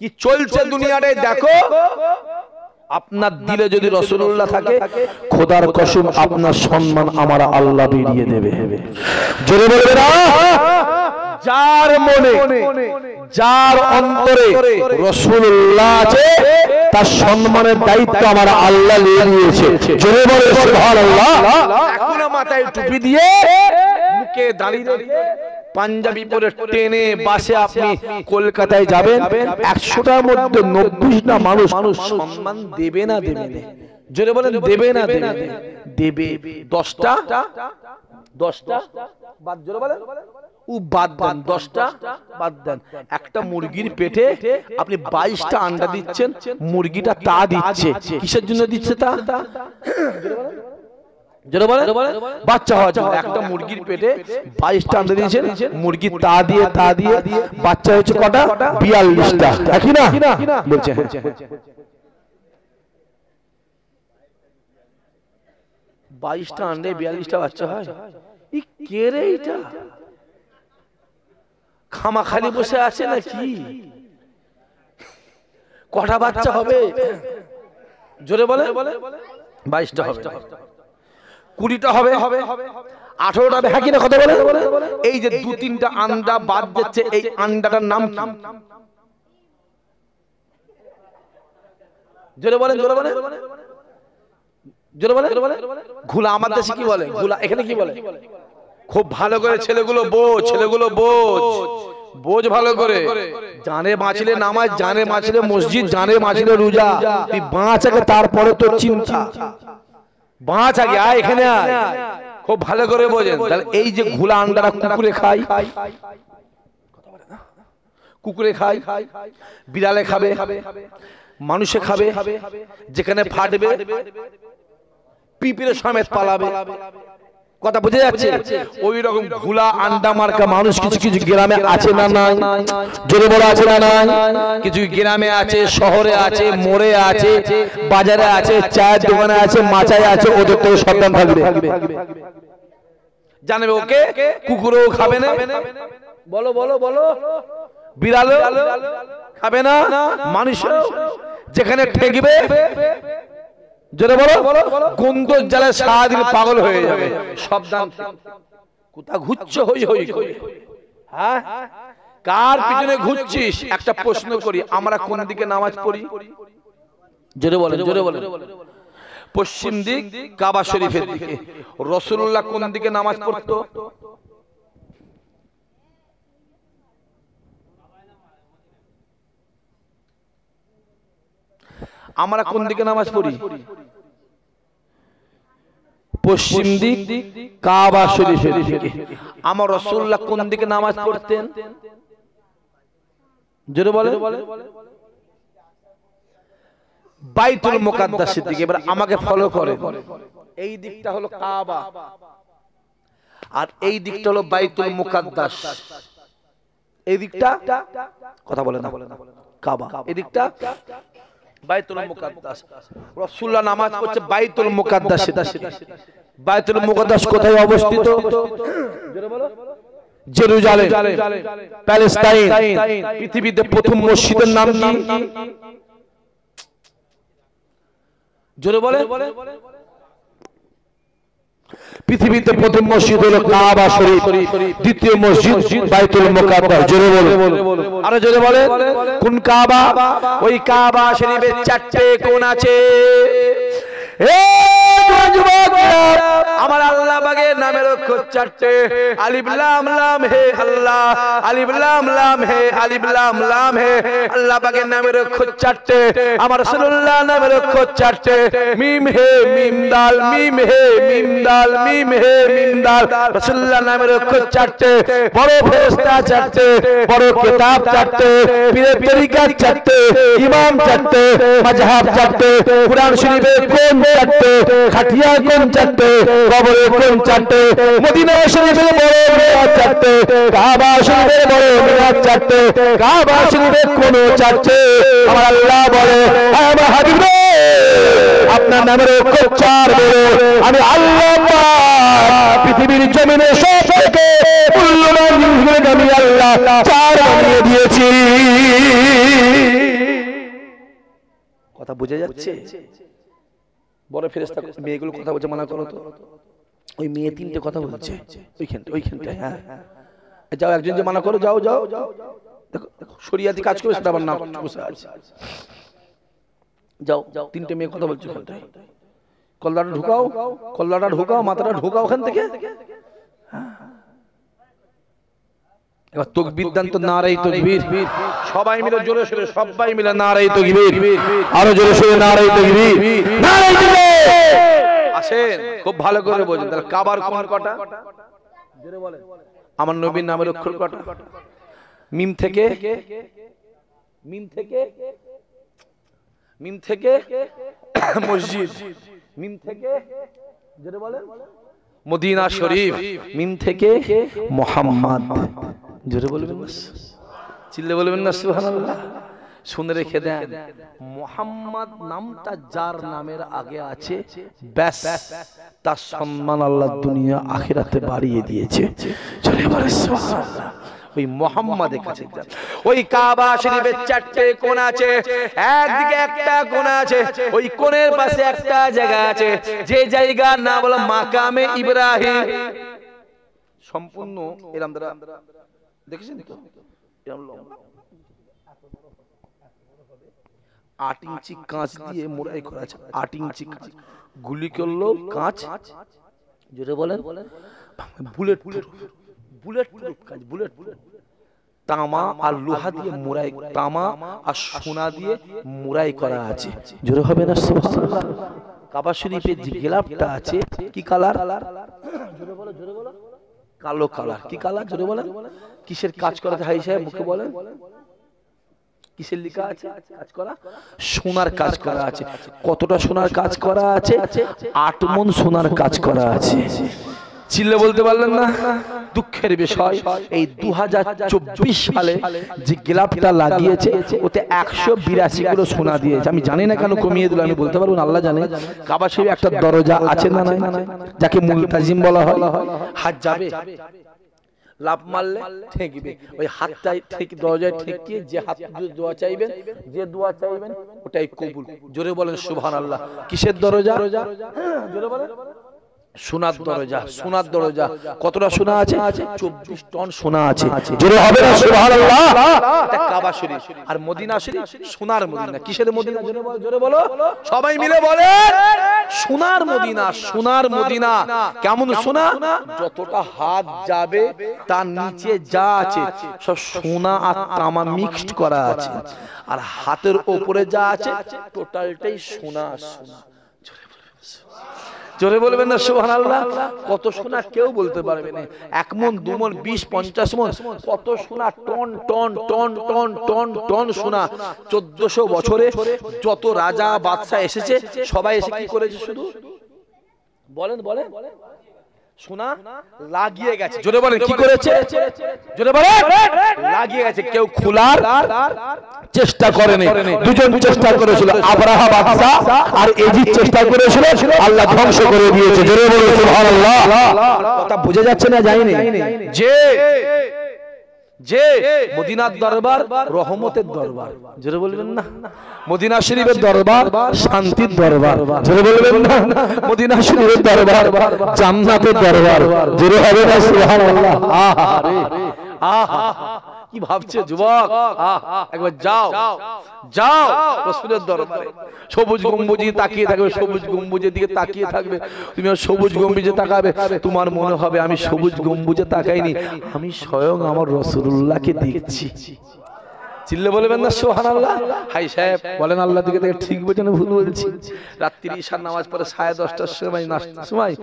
কি চলছে দুনিয়াটায় দেখো। আপনার দিলে যদি রাসূলুল্লাহ থাকে, খোদার কসম আপনার সম্মান আমার আল্লাহ বেরিয়ে দেবে। জোরে বলবে না। যার মনে, যার অন্তরে রাসূলুল্লাহ আছে, তার সম্মানের দায়িত্ব আমার আল্লাহ নিয়ে নিয়েছে। জোরে বলে সুবহানাল্লাহ। এখন মাথায় টুপি দিয়ে মুখে দাঁড়িয়ে রেখে পাঞ্জাবি পরে ট্রেনে বাসে আপনি কলকাতায় যাবেন, 100টার মধ্যে 90টা মানুষ সম্মান দেবে না দেবে না? জোরে বলেন, দেবে না দেবে? দেবে। 10টা বাদ, জোরে বলেন, ও বাদ দেন, 10টা বাদ দেন। একটা মুরগির পেটে আপনি 22টা আন্ডা দিচ্ছেন, মুরগিটা তা দিচ্ছে, কিসের জন্য দিচ্ছে তা? বাচ্চা হওয়ার জন্য। একটা মুরগির পেটে 22টা আন্ডা দিয়েছেন, মুরগি তা দিয়ে বাচ্চা হয়েছে কটা? 42টা। একই না বলছে? 22টা আন্ডায় 42টা বাচ্চা হয়? কে রে এটা? খামাখালি বসে আছে নাকি? কটা বাচ্চা হবে? জোরে বলে। 22টা হবে, 20টা হবে, 18টা হবে। হ্যাঁ কিনা কথা বলে? এই যে 2-3টা আন্ডা বাদ যাচ্ছে, এই আন্ডাটার নাম কি? জোরে বলেন, জোরে বলেন, জোরে বলেন। ঘুলা। আমার দেশে কি বলে ঘুলা? এখানে কি বলে? খুব ভালো করে ছেলেগুলো বোঝ, ছেলেগুলো বোঝ ভালো করে। জানে বাঁচলে নামাজ, জানে বাঁচলে মসজিদ, জানে বাঁচলে রোজা। তুই বাঁচ আগে, তারপরে তোর চিন্তা। বাঁচ আগে, আয় এখানে আয়। খুব ভালো করে বোঝেন। তাহলে এই যে ঘুলা আন্ডারা কুকুরে খায়, কুকুরে খায়, বিড়ালে খাবে, মানুষে খাবে, যেখানে ফাটবে পিঁপড়ে সমেত পালাবে। কথা বুঝে যাচ্ছে? ওই রকম ঘুলা আন্ডা মার্কা মানুষ কিছু কিছু গ্রামে আছে না নাই? জোরে বলা আছে না নাই? কিছু গ্রামে আছে, শহরে আছে, মোড়ে আছে, বাজারে আছে, চায়ের দোকানে আছে, মাচায় আছে। ওদের তো সন্তান থাকবে, জানবে ওকে কুকুরও খাবে না। বলো বলো বলো। বিড়ালও খাবে না, মানুষও যেখানে ঠেকবে, জোরে বলো, গন্ধর জ্বালায় সারাদিন পাগল হয়ে যাবে। সাবধান। কোথা ঘুরছো হই হই করে? হ্যাঁ, কার পিছনে ঘুরছিস? একটা প্রশ্ন করি, আমরা কোন দিকে নামাজ পড়ি? জোরে বলেন, জোরে বলেন। পশ্চিম দিক, কাবা শরীফের দিকে। রাসূলুল্লাহ কোন দিকে নামাজ পড়তো? আমরা কোন দিকে নামাজ পড়ি? পশ্চিম দিক, কাবা শরীফের দিকে। আমার রাসূলুল্লাহ কোন দিকে নামাজ পড়তেন? জোরে বলেন। বাইতুল মুকাদ্দাসের দিকে। এবার আমাকে ফলো করে। এই দিকটা হলো কাবা, আর এই দিকটা হলো বাইতুল মুকাদ্দাস। এই দিকটা কথা বলে না, কাবা। এই দিকটা বাইতুল মুকাদ্দাস। রাসূলুল্লাহ নামাজ পড়ছে বাইতুল মুকাদ্দাসে। বাইতুল মুকাদ্দাস কোথায় অবস্থিত? জোরে বলো। Jerusalem, Palestine. পৃথিবীতে প্রথম মসজিদের নাম কি? জোরে বলে। পৃথিবীতে প্রথম মসজিদ হলো কাবা শরীফ, দ্বিতীয় মসজিদ বাইতুল মুকাদ্দাস। জোরে বলে, আরে জোরে বলে। কোন কাবা? ওই কাবা শরীফের 4টে কোণ আছে। আমার আল্লাহ পাকের নামের অক্ষর 4টে। আলিফ লাম লাম হে আল্লাহ, আলিফ লাম লাম হে, আলিফ লাম লাম হে। আল্লাহ পাকের নামের অক্ষর 4টে। আমার রাসূলুল্লাহ নামের অক্ষর 4টে। মিম হে মিম দাল, মিম হে মিম দাল, মিম হে মিম দাল। রাসূলুল্লাহ নামের অক্ষর 4টে। বড় ফেরেশতা 4টে, বড় কিতাব 4টে, পীরের তরিকা 4টে, ইমাম 4টে, মাযহাব 4টে, কুরআন শরীফের কোন 4টে, খাটিয়া কোন 4টে, কবরে কোন 4টে, মদিনা শরীফের বড় মিনার 4টে, কাবা শরীফের বড় মিনার 4টে, কাবা শরীফের কোন 4টে। আমার আল্লাহ বলে, আমার হাবিব রে, আপনার নামের অক্ষর 4 বলে আমি আল্লাহ পাক পৃথিবীর জমিনে সব থেকে মূল্যবান জিনিসগুলোকে আমি আল্লাহ 4 বানিয়ে দিয়েছি। কথা বুঝে যাচ্ছে? বড় ফেরেশতা মেয়েগুলো কথা বলছে, মানা করো তো। ওই মেয়ে 3টে কথা বলছে ওইখানটায়। হ্যাঁ, যাও, একজন যে মানা করো, যাও যাও যাও। দেখো শরিয়াতি কাজ করবে, সেটা আবার না বসে আছে। যাও, 3টে মেয়ে কথা বলছে ওখানটায়। কল্লাটা ঢুকাও, কল্লাটা ঢুকাও, মাথাটা ঢুকাও ওখান থেকে। এবার তাকবীর দেন তো, নারায়ে তাকবীর। সবাই মিলে জোরে সোরে, সবাই মিলে নারায়ে তাকবীর, আরো জোরে সোরে নারায়ে তাকবীর, নারায়ে তাকবীর। আসেন খুব ভালো করে বোঝেন। তাহলে কাবার কোন কটা? জোরে বলেন। আমার নবীর নামের অক্ষর কটা? মিম থেকে, মিম থেকে, মিম থেকে মসজিদ, মিম থেকে জোরে বলেন মদিনা শরীফ, মিম থেকে মুহাম্মদ। জোরে বলবেন না, চিল্লে বলবেন না সুবহানাল্লাহ। শুনে রেখে দেন, মুহাম্মদ নামটা যার নামের আগে আছে ব্যাস তার সম্মান আল্লাহ দুনিয়া আখিরাতে বাড়িয়ে দিয়েছে। জোরে বলেন সুবহানাল্লাহ। ওই মুহাম্মাদের কাছে যান। ওই কাবা শরীফের চারটে কোণ আছে, একদিকে একটা কোণ আছে, ওই কোণের পাশে একটা জায়গা আছে, যে জায়গার নাম হলো মাকামে ইব্রাহিম। সম্পূর্ণ এরকম দ্বারা দেখেছেন তো, এরকম লম্বা 8 ইঞ্চি কাঁচ দিয়ে মোড়াই করা আছে। 8 ইঞ্চি কাঁচ গুলি করলো কাঁচ, জোরে বলেন বুলেট প্রুফ, বুলেট প্রুফ কাঁচ, বুলেট প্রুফ। তামা আর লোহা দিয়ে মোড়াই, তামা আর সোনা দিয়ে মোড়াই করা আছে। জোরে হবে না সুবহানাল্লাহ। কাবা শরীফের যে গিলাফটা আছে কি কালার? জোরে বলো, জোরে বলো। কালো কালার। কি কালার? জোরে বলেন। কিসের কাজ করা আছে? হাই সাহেব মুখে বলেন। কিসের লেখা আছে কাজ করা? সোনার কাজ করা আছে। কতটা সোনার কাজ করা আছে? 8 মণ সোনার কাজ করা আছে। চিল্লে বলতে পারলেন না? দুঃখের বিষয়, এই 2024 সালে যে গিলাফটা লাগিয়েছে ওতে 182 কিলো সোনা দিয়েছে। আমি জানি না কেন কমিয়ে দিল, আমি বলতে পারবো না, আল্লাহ জানে। কাবা শরীফে একটা দরজা আছে না নাই, যাকে মুলতাজিম বলা হয়। হাত যাবে, লাভ মারলে ঠেকবে, ওই হাতটা ঠিক দরজায় ঠেকিয়ে যে হাত দোয়া চাইবেন, যে দোয়া চাইবেন ওটাই কবুল। জোরে বলেন সুবহানাল্লাহ। কিসের দরজা? জোরে বলেন সোনার দরজা। সোনার দরজা। কতটা সোনা আছে? 24 টন সোনা আছে। জোরে হবে না সুবহানাল্লাহ। এটা কাবা শরীফ। আর মদিনা শরীফ সোনার মদিনা। কিসের মদিনা? জোরে বলো, জোরে বলো, সবাই মিলে বলেন সোনার মদিনা। সোনার মদিনা। কেমন সোনা? যতটা হাত যাবে তার নিচে যা আছে সব সোনা আর তামা মিক্সড করা আছে, আর হাতের উপরে যা আছে টোটালটাই সোনা। সোনা। জোরে বলবেন না সুবহানাল্লাহ। কত সোনা কেউ বলতে পারবে না। 1 মণ 2 মণ 20 50 মণ কত সোনা, ton ton ton ton ton ton সোনা। 1400 বছরে যত রাজা বাদশা এসেছে সবাই এসে কি করেছে? শুধু বলেন বলেন সোনা লাগিয়ে গেছে। জোরে বলেন কি করেছে? জোরে বলেন লাগিয়ে গেছে। কেউ খোলার চেষ্টা করেনি। দুজন চেষ্টা করেছিল, আবরাহা বাদশা আর এজিদ চেষ্টা করেছিল, আল্লাহ ধ্বংস করে দিয়েছে। জোরে বলেন সুবহানাল্লাহ। কথা বুঝে যাচ্ছে না? যায়নি। যে যে মদিনার দরবার রহমতের দরবার। জোরে বলবেন না। মদিনা শরীফের দরবার শান্তির দরবার। জোরে বলবেন না। মদিনা শরীফের দরবার জান্নাতের দরবার। জোরে হবে না সুবহানাল্লাহ। আহা রে আহা, কি ভাবছে যুবক? একবার যাও যাও রাসূলের দরবারে। সবুজ গম্বুজে তাকিয়ে থাকবে, সবুজ গম্বুজের দিকে তাকিয়ে থাকবে। তুমি সবুজ গম্বুজে তাকাবে, তোমার মনে হবে আমি সবুজ গম্বুজে তাকাইনি, আমি স্বয়ং আমার রাসূলুল্লাহকে দেখছি। চিল্লে বলবেন না সুবহানাল্লাহ। হাই সাহেব বলেন আল্লাহ দিকে দেখে ঠিক বলছেন না ভুল বলছি? রাত্রি ঈশার নামাজ পড়ে 10:30টার সময় নাস্তার সময়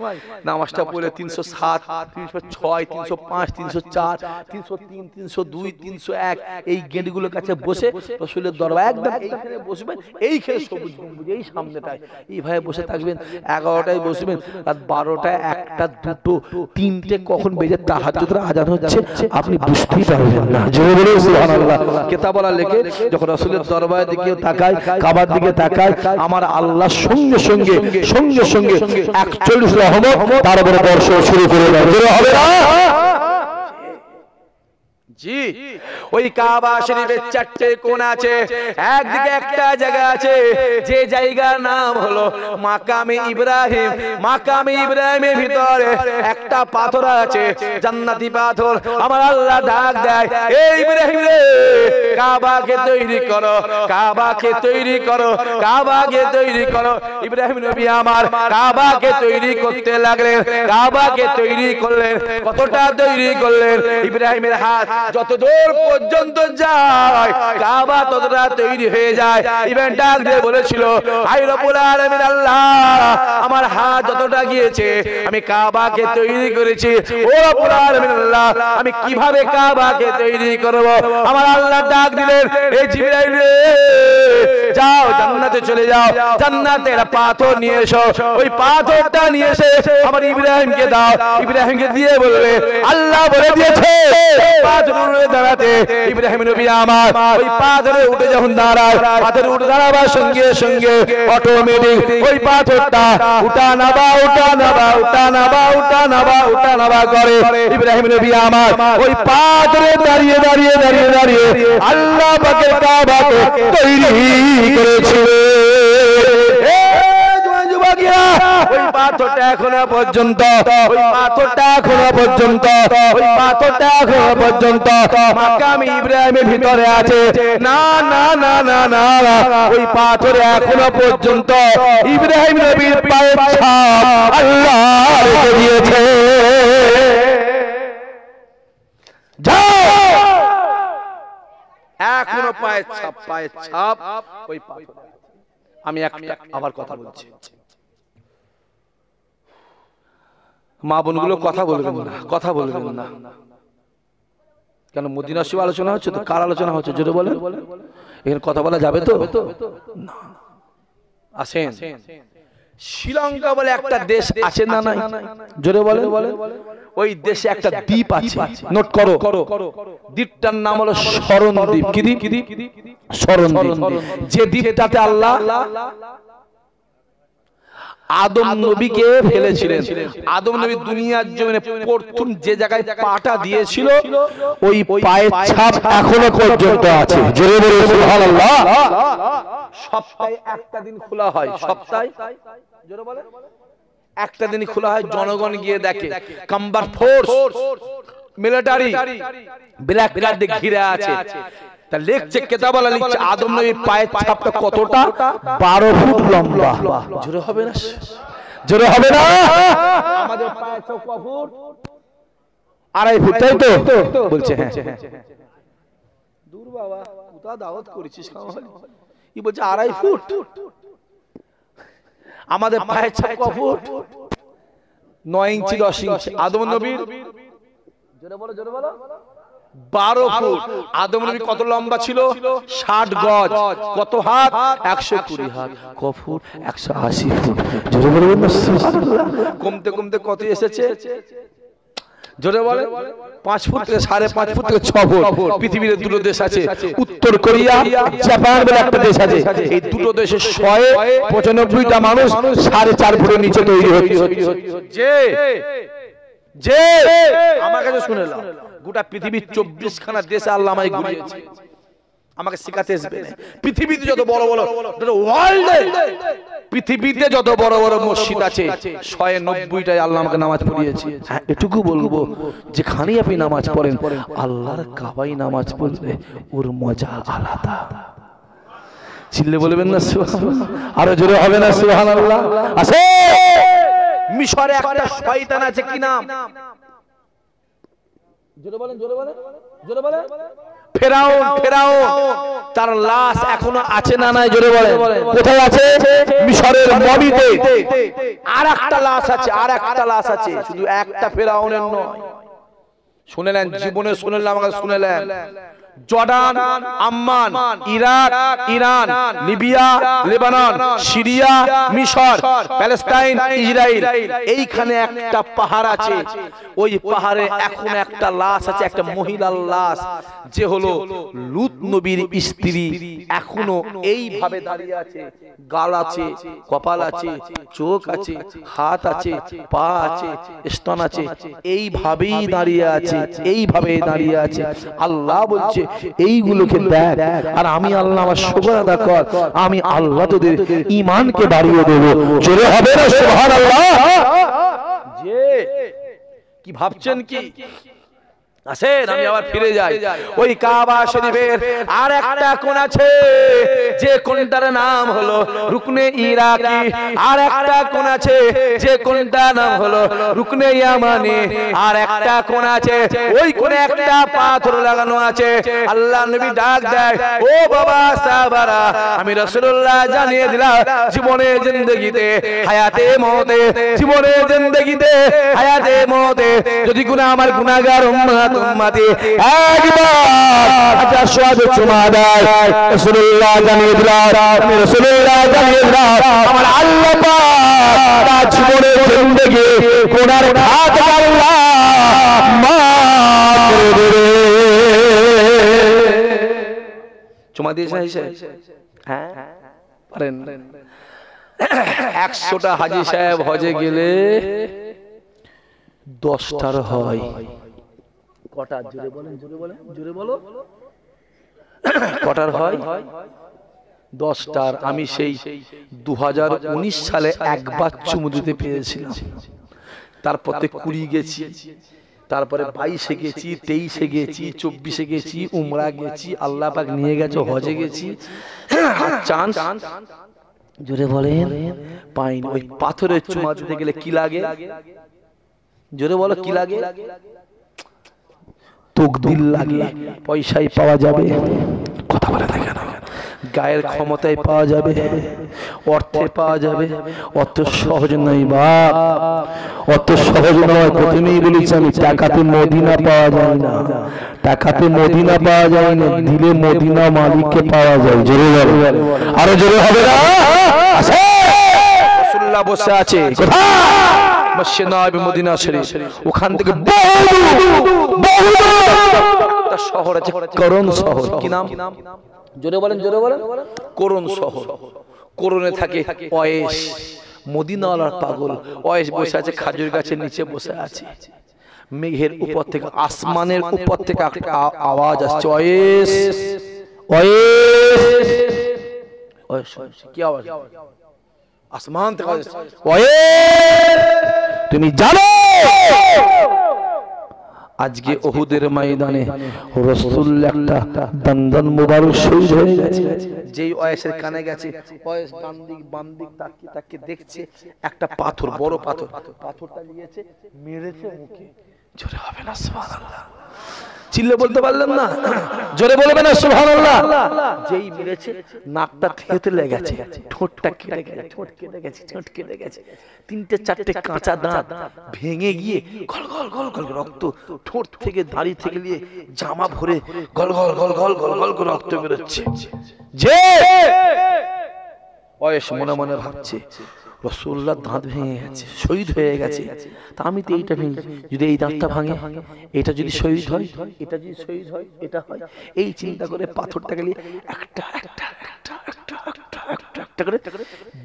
নামাজটা পড়ে 307 306 305 304 303 302 301 এই গেটগুলোর কাছে বসে রাসূলের দরবার একদম এইখানে বসবেন। এইখানে সবুজ গম্বুজ এই সামনেটায় এইভাবে বসে থাকবেন। 11টায় বসবেন, রাত 12টায় 1টা 2টো 3টে কখন বেজে তাহাজ্জুদের আযান হচ্ছে আপনি বুঝতেই পারবেন না। জোরে বলে সুবহানাল্লাহ। কিতাব লেখে যখন রাসূলের দরবারের দিকে তাকায়, কাবার দিকে তাকায়, আমার আল্লাহ সঙ্গে সঙ্গে সঙ্গে সঙ্গে 41 রহমত তার উপরে বর্ষণ শুরু করে দেয়। জোরে হবে না? জি, ওই কাবা শরীফের চারটে কোণ আছে, একদিকে একটা জায়গা আছে যে জায়গার নাম হলো মাকামে ইব্রাহিম। মাকামে ইব্রাহিমের ভিতরে একটা পাথর আছে, জান্নাতি পাথর। আমার আল্লাহ ডাক দেয়, এই ইব্রাহিম রে, কাবাকে তৈরি করো, কাবাকে তৈরি করো, কাবাকে তৈরি করো। ইব্রাহিম নবী আমার কাবাকে তৈরি করতে লাগলেন, কাবাকে তৈরি করলেন। কতটা তৈরি করলেন? ইব্রাহিমের হাত যত দূর পর্যন্ত যায় কাবা ততটা তৈরি হয়ে যায়। ইব্রাহিম ডাক দিয়ে বলেছিল, আই রব্বুল আলামিন আল্লাহ, আমার হাত যতটা গিয়েছে আমি কাবাকে তৈরি করেছি। ও রব্বুল আলামিন আল্লাহ, আমি কিভাবে কাবাকে তৈরি করব? আমার আল্লাহ ডাক দিলেন, এই জিবরাইল রে, যাও জান্নাতে চলে যাও, জান্নাতে একটা পাথর নিয়ে এসো। ওই পাথরটা নিয়ে এসে আমার ইব্রাহিমকে দাও। ইব্রাহিমকে দিয়ে বলবে, আল্লাহ বলে দিয়েছে পাথরে দাঁড়াতে। ইব্রাহিম নবী আমার ওই পাথরে উঠে যখন দাঁড়ায়, পাথরে উঠে দাঁড়াবার সঙ্গে সঙ্গে অটোমেটিক ওই পাথরটা উঠা নাবা উঠা নাবা উঠা নাবা উঠা নাবা উঠা নাবা করে। ইব্রাহিম নবী আমার ওই পাথরে দাঁড়িয়ে দাঁড়িয়ে দাঁড়িয়ে দাঁড়িয়ে আল্লাহ পাকের কাবাকে তৈরি করেছিল। ওই পাথরটা এখনো পর্যন্ত, ওই পাথরটা এখনো পর্যন্ত, ওই পাথরটা এখনো পর্যন্ত মাকাম ইব্রাহিমের ভিতরে আছে। না না না না না, ওই পাথরে এখনো পর্যন্ত ইব্রাহিম নবীর পায়ের ছাপ আল্লাহ রেখে দিয়েছে। যাও, এখনো পায়ের ছাপ, পায়ের ছাপ ওই পাথরে। আমি একটা আবার কথা বলছি, মা বোনগুলো কথা বলবেন না, কথা বলবেন না। কেন মদিনা শরীফ আলোচনা হচ্ছে তো? কার আলোচনা হচ্ছে জোরে বলেন? এখানে কথা বলা যাবে তো? আসেন, শ্রীলঙ্কা বলে একটা দেশ আছে না নাই? জোরে বলেন। ওই দেশে একটা দ্বীপ আছে, নোট করো। দ্বীপটার নাম হলো শরণ দ্বীপ। কি দ্বীপ? শরণ দ্বীপ। যে দ্বীপটাতে আল্লাহ আদম নবীকে ফেলেছিলেন। আদম নবী দুনিয়ার জমিনে প্রথম যে জায়গায় পাটা দিয়েছিল ওই পায়ের ছাপ এখনো পর্যন্ত আছে। জোরে বলে সুবহানাল্লাহ। সপ্তাহে একটা দিন খোলা হয়, সপ্তাহে জোরে বলে একটা দিন খোলা হয়, জনগণ গিয়ে দেখে। কাম্বার ফোর্স, মিলিটারি, ব্ল্যাক কার্ড ঘিরে আছে। তা লিখছে, কেতাবালা লিখছে আদম নবীর পায়ের ছাপটা কতটা? 12 ফুট লম্বা। জোরে হবে না? জোরে হবে না? আমাদের পায়ের ছাপ কত ফুট? 2.5 ফুট, তাই তো বলছে। হ্যাঁ, দূর বাবা, কোথা দাওয়াত করেছিস খাওয়ালি? ই বলছে 2.5 ফুট। আমাদের পায়ের ছাপ কত ফুট? 9 ইঞ্চি 10 ইঞ্চি। আদম নবীর জোরে বলো, জোরে বলো, 12 ফুট। আদম নবী কত লম্বা ছিল? 60 গজ। কত হাত? 120 হাত। ক ফুট? 180 ফুট। জোরে বলবেন না সুবহানাল্লাহ। কমতে কমতে কত এসেছে? জোরে বলে 5 ফুট থেকে 5.5 ফুট থেকে 6 ফুট। পৃথিবীর দুটো দেশ আছে, উত্তর কোরিয়া, জাপান বলে একটা দেশ আছে। এই দুটো দেশে 195টা মানুষ 4.5 ফুটের নিচে তৈরি হচ্ছে। যে আমার কাছে শুনে নাও, গোটা পৃথিবীর 24 খানা দেশে আল্লাহ আমায় ঘুরিয়েছে। আমাকে শেখাতে আসবে না। পৃথিবীতে যত বড় বড় ওয়ার্ল্ডে, পৃথিবীতে যত বড় বড় মসজিদ আছে 190টায় আল্লাহ আমাকে নামাজ পড়িয়েছে। হ্যাঁ, এটুকু বলবো, যেখানেই আপনি নামাজ পড়েন আল্লাহর কাবায় নামাজ পড়লে ওর মজা আলাদা। চিল্লে বলবেন না সুবহানাল্লাহ? আরো জোরে হবে না সুবহানাল্লাহ? আছে মিশরে একটা শয়তান আছে, কি নাম? জোরে বলেন, জোরে বলেন, জোরে বলেন। ফেরাউন। ফেরাউন, তার লাশ এখনো আছে না নাই? জোরে বলেন। কোথায় আছে? মিশরের মমিতে। আর একটা লাশ আছে, আর একটা লাশ আছে, শুধু একটা ফেরাউনের নয়। শুনেলেন? জীবনে শুনেলেন? আমাকে শুনেলেন? Jordan, Amman, Iraq, Iran, Libya, Lebanon, Syria, মিশর, প্যালেস্টাইন, ইসরায়েল, এইখানে একটা পাহাড় আছে। ওই পাহাড়ে এখন একটা লাশ আছে, একটা মহিলার লাশ, যে হলো লূত নবীর স্ত্রী। এখনো এইভাবে দাঁড়িয়ে আছে, গাল আছে, কপাল আছে, চোখ আছে, হাত আছে, পা আছে, স্তন আছে, এইভাবেই দাঁড়িয়ে আছে, এইভাবেই দাঁড়িয়ে আছে। আল্লাহ বলছে এইগুলোকে দেখ, আর আমি আল্লাহ আমার শুকর আদা কর, আমি আল্লাহ তোদের ঈমানকে বাড়িয়ে দেব। জোরে হবে না সুবহানাল্লাহ? যে কি ভাবছেন কি? আসেন আমি আবার ফিরে যাই ওই কাবা শরীফের আর একটা কোণ আছে, যে কোণটার নাম হলো রুকনে ইরাকি। আর একটা কোণ আছে, যে কোণটার নাম হলো রুকনে ইয়ামানি। আর একটা কোণ আছে, ওই কোণে একটা পাথর লাগানো আছে। আল্লাহ নবী ডাক দেয়, ও বাবা সাহাবারা, আমি রাসূলুল্লাহ জানিয়ে দিলাম, জীবনে জিন্দেগিতে হায়াতে মওতে, জীবনে জিন্দেগিতে হায়াতে মওতে যদি গুনাহ আমার গুনাহগার উম্মত উম্মতি একবার আচ্ছা সোয়াদ চুমা দেয়, রাসূলুল্লাহ জানিয়ে দিলাম, আমি রাসূলুল্লাহ জানিয়ে দিলাম, আমার আল্লাহ পাক তার জীবনের জিন্দেগি গুনার খাত আল্লাহ মাফ করে দেবে। চুমা দিয়েছেন হ্যাঁ পারেন। 100টা হাজী সাহেব হজে গেলে 10টার হয় কটা? জোরে বলেন, জোরে বলেন, জোরে বলো। কটার হয়? 10টার। আমি সেই 2019 সালে একবার চুমু দিতে পেরেছিলাম, তারপর 20 গেছি, তারপরে 22-এ গেছি, 23-এ গেছি, 24-এ গেছি, উমরা গেছি, আল্লাহ পাক নিয়ে গেছে, হজে গেছি, চান্স জোরে বলেন পাইনি। ওই পাথরের চুমা দিতে গেলে কি লাগে? জোরে বলো কি লাগে? তকদির লাগে, পয়সায় পাওয়া যাবে, কথা বলে না কেন, গায়ের ক্ষমতায় পাওয়া যাবে, অর্থে পাওয়া যাবে। অত সহজ নয় বাপ, অত সহজ নয়। প্রথমেই বলেছি আমি, টাকাতে মদিনা পাওয়া যায় না, টাকাতে মদিনা পাওয়া যায় না, দিলে মদিনা মালিককে পাওয়া যায়। জোরে বলো, আরো জোরে হবে না? রাসূলুল্লাহ বসে আছে মসজিদ নববী মদিনা শরীফ, ওখান থেকে একটা শহর আছে, করণ শহর। কি নাম? জোরে বলেন, জোরে বলেন। করণ শহর। করণে থাকে ওয়েস, মদিনাওয়ালার পাগল। ওয়েস বসে আছে খাজুর গাছের নিচে বসে আছে। মেঘের উপর থেকে, আসমানের উপর থেকে একটা আওয়াজ আসছে, ওয়েস ওয়েস ওয়েস। কি আওয়াজ? আসমান থেকে ওয়েস, তুমি জানো আজকে উহুদের ময়দানে রাসূল একটা দন্দন মুবারক শহীদ হয়ে গেছে। যেই ওয়েসের কানে গেছে, ওয়েস বাম দিক তাকিয়ে তাকিয়ে দেখছে একটা পাথর, বড় পাথর, পাথরটা নিয়েছে, মেরেছে মুখে। জোরে হবে না সুবহানাল্লাহ? চিল্লে বলতে পারলেন না? জোরে বলবেন না সুবহানাল্লাহ? যেই মেরেছে নাকটা থেঁতে লেগেছে, ঠোঁটটা কেটে গেছে, ঠোঁট কেটে গেছে, ঠোঁট কেটে গেছে, 3-4টে কাঁচা দাঁত ভেঙে গিয়ে গল গল গল গল রক্ত ঠোঁট থেকে, দাড়ি থেকে নিয়ে জামা ভরে গল গল গল গল গল গল করে রক্ত বেরোচ্ছে। যে ওয়েস মনে মনে ভাবছে, রাসূলুল্লাহ দাঁত ভেঙে গেছে, শহীদ হয়ে গেছে, তা আমি তো এইটা ভেঙে, যদি এই দাঁতটা ভাঙে, এটা যদি শহীদ হয়, এটা যদি শহীদ হয়, এটা হয়, এই চিন্তা করে পাথরটাকে নিয়ে একটা একটা একটা একটা একটা একটা একটা করে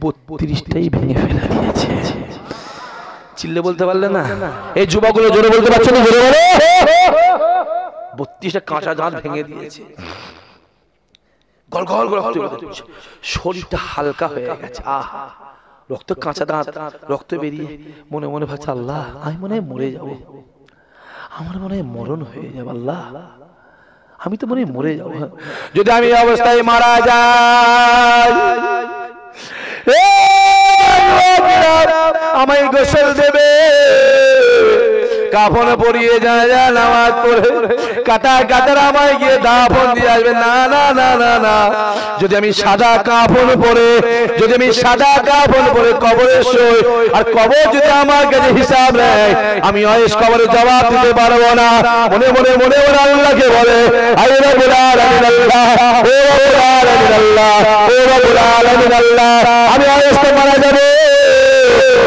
32টাই ভেঙে ফেলে দিয়েছে। চিল্লে বলতে পারলে না? এই যুবকগুলো জোরে বলতে পারছে না? জোরে বলো। 32টা কাঁচা দাঁত ভেঙে দিয়েছে, গল গল করে রক্ত বেরোচ্ছে, শরীরটা হালকা হয়ে গেছে। আহা, রক্ত, কাঁচা দাঁত, রক্ত বেরিয়ে মনে মনে ভাবছে, আল্লাহ আমি মনে হয় মরে যাব, আমার মনে হয় মরণ হয়ে যাবে, আল্লাহ আমি তো মনে হয় মরে যাব, যদি আমি এই অবস্থায় মারা যাই, আমায় গোসল দেবে, কাফন পরিয়ে যায়, নামাজ পড়ে কাতার কাতার আমায় গিয়ে দাফন দিয়ে আসবে। না না না না না, যদি আমি সাদা কাফন পরে, যদি আমি সাদা কাফন পরে কবরে শুই, আর কবর যদি আমার কাছে হিসাব নেয়, আমি ওয়েস কবরে জবাব দিতে পারবো না। মনে মনে মনে মনে আল্লাহকে বলে, আয় রব্বুল আলামিন আল্লাহ, ও রব্বুল আলামিন আল্লাহ, ও রব্বুল আলামিন আল্লাহ, আমি আয়েশকে মারা যাবে,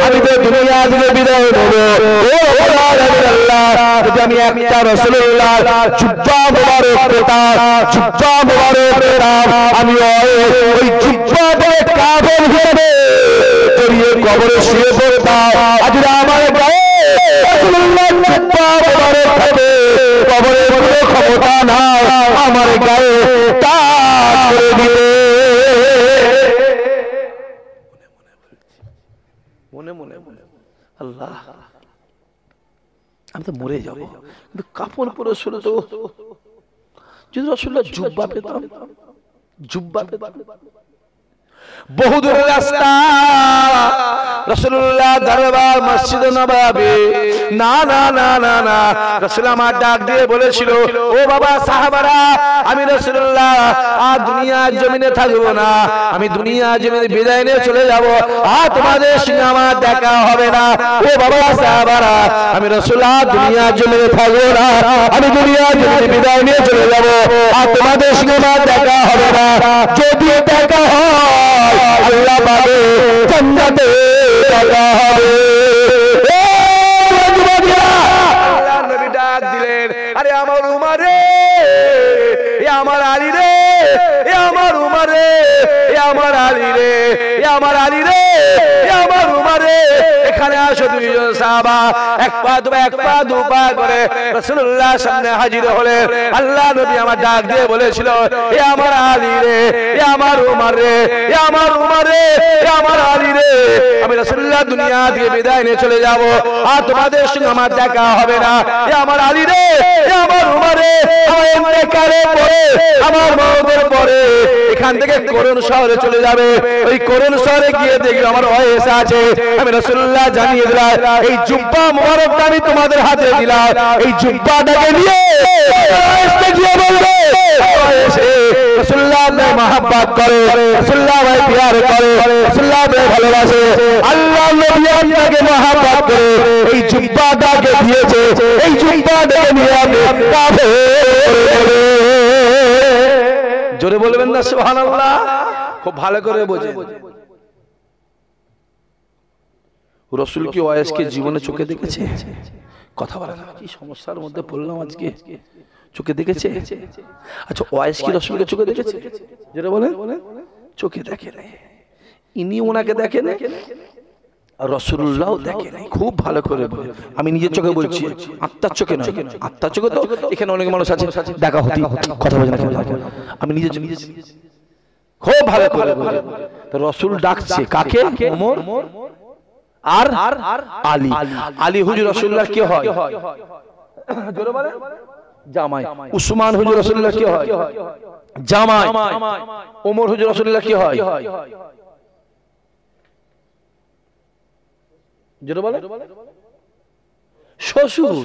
আমি তো দুনিয়া থেকে বিদায় নেব, ও রব্বুল আলামিন আল্লাহ, যদি আমি একটা রাসূলুল্লাহ জুব্বা মোবারক পেতাম, জুব্বা মোবারক পেতাম, আমি ওই জুব্বাটাকে কাফন হিসেবে জড়িয়ে কবরে শুয়ে পড়তাম। আজ আমার গায়ে রাসূলুল্লাহ জুব্বা মোবারক থাকে, কবরের কোনো ক্ষমতা নাই আমার গায়ে তাজ করে দিতে। মনে মনে মনে আল্লাহ, আমি তো মরে যাব, কিন্তু কাফন পরে শুনে তো যদি রাসূলুল্লাহ জুব্বা পেতাম, জুব্বা পেতাম। বহু দূরের রাস্তা, রাসূলুল্লাহ দরবার মসজিদে নববী, না না না না না, রাসূল আমার ডাক দিয়ে বলেছিল, ও বাবা সাহাবারা, আমি রাসূলুল্লাহ আর দুনিয়ার জমিনে থাকবো না, আমি দুনিয়ার জমিনে বিদায় নিয়ে চলে যাব, আর তোমাদের সঙ্গে আমার দেখা হবে না। ও বাবা সাহাবারা, আমি রাসূলুল্লাহ দুনিয়ার জমিনে থাকবো না, আমি দুনিয়ার জমিনে বিদায় নিয়ে চলে যাব, আর তোমাদের সঙ্গে আমার দেখা হবে না। যদি দেখা হয় আল্লাহ পাবে, জান্নাতে দেখা হবে। আল্লাহ নবী ডাক দিলেন, আরে আমার উমর রে, এ আমার আলী রে, এ আমার উমর রে, এ আমার আলী রে, এ আমার আলী রে, এ আমার উমর রে, এখানে আসো দুইজন সাহাবা, এক পা দু পা করে রাসূলুল্লাহর সামনে হাজির হলেন। আল্লাহ নবী আমার ডাক দিয়ে বলেছিল, এ আমার আলী রে, এ আমার উমর রে, এ আমার উমর রে, এ আমার আলী রে, আমি রাসূলুল্লাহ দুনিয়া থেকে বিদায় নিয়ে চলে যাব, আর তোমাদের সঙ্গে আমার দেখা হবে না। এ আমার আলী রে, এ আমার উমর রে, আমার ইন্তেকালের পরে, আমার মওতের পরে এখান থেকে করুন শহরে চলে যাবে, ওই করুন শহরে গিয়ে দেখি আমার ওয়াইস আছে, আমি রাসূলুল্লাহ জানিয়ে দিলাম, এই জুব্বা মোবারকটা আমি তোমাদের হাতে দিলাম, এই জুব্বাটাকে নিয়ে ওয়াইসকে গিয়ে বলবে, ওয়াইসে রাসূলুল্লাহ আপনাকে মহব্বত করে, রাসূলুল্লাহ ভাই প্যার করে, রাসূলুল্লাহ ভাই ভালোবাসে, আল্লাহ নবী আপনাকে মহব্বত করে এই জুব্বাটাকে দিয়েছে, এই জুব্বাটাকে নিয়ে আপনি কাফের। জোরে বলবেন না সুবহানাল্লাহ? খুব ভালো করে বোঝেন, রাসূল কি ওয়াইসকে জীবনে চোখে দেখেছে? কথা বলে না, কি সমস্যার মধ্যে পড়লাম আজকে। চোখে দেখেছে? আচ্ছা, ওয়াইস কি রাসূলকে চোখে দেখেছে? যেটা বলেন চোখে দেখে নাই, ইনি ওনাকে দেখে নাই, আর রাসূলুল্লাহ দেখে নাই। খুব ভালো করে বলে, আমি নিজের চোখে বলছি, আত্মার চোখে নয়। আত্মার চোখে তো এখানে অনেক মানুষ আছে, দেখা হতে কথা বলে না, আমি নিজের খুব ভালো করে বলে। তো রাসূল ডাকছে কাকে? ওমর আর আলী। আলী হুজুর রাসূলুল্লাহ কি হয়? জোরে বলেন, জামাই। উসমান হুজুর রাসূলুল্লাহ কি হয়? জামাই। ওমর হুজুর রাসূলুল্লাহ কি হয়? জোরে বলেন, শ্বশুর।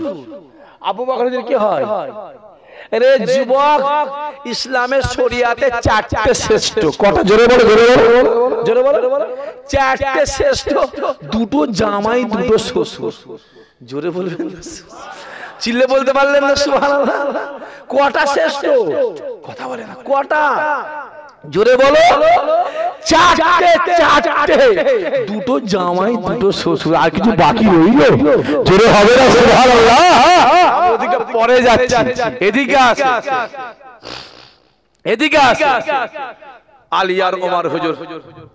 আবু বকর হুজুর কি হয়? আরে যুবক, ইসলামের শরিয়াতে চারটে শ্রেষ্ঠ। কটা? জোরে বলো, জোরে বলো, চারটে শ্রেষ্ঠ, দুটো জামাই, দুটো শ্বশুর। জোরে বলবেন, চিল্লে বলতে পারলেন না সুবহানাল্লাহ? কটা শ্রেষ্ঠ? কথা বলে না, কটা? জোরে বলো, চারটে, চারটে, দুটো জামাই, দুটো শ্বশুর, আর কিছু বাকি রইল? জোরে হবে না সুবহানাল্লাহ? ওদিকে পরে যাচ্ছে, এদিকে আসে, এদিকে আসে। আলী আর ওমর হুজুর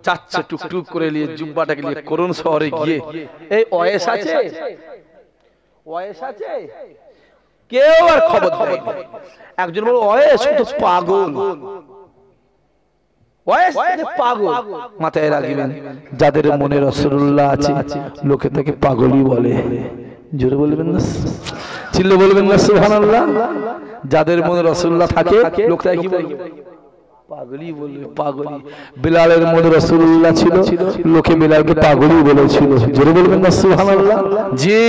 চাচ্ছে টুকটুক করে নিয়ে জুব্বাটাকে নিয়ে করুন শহরে গিয়ে, এই ওয়াইস আছে, ওয়াইস আছে, কেউ আর খবর দেয় না। একজন বলে ওয়াইস তো পাগল, পাগল। মাথায় রাখবেন, যাদের মনে রাসূলুল্লাহ আছে লোকে তাকে পাগলই বলে। জোরে বলবেন না, চিল্লে বলবেন না সুবহানাল্লাহ? যাদের মনে রাসূলুল্লাহ থাকে লোক তাকে কি বলে? পাগলই বলবে, পাগলই। বিলালের মনে রাসূলুল্লাহ ছিল, লোকে বিলালকে পাগলই বলেছিল। জোরে বলবেন না সুবহানাল্লাহ? জি,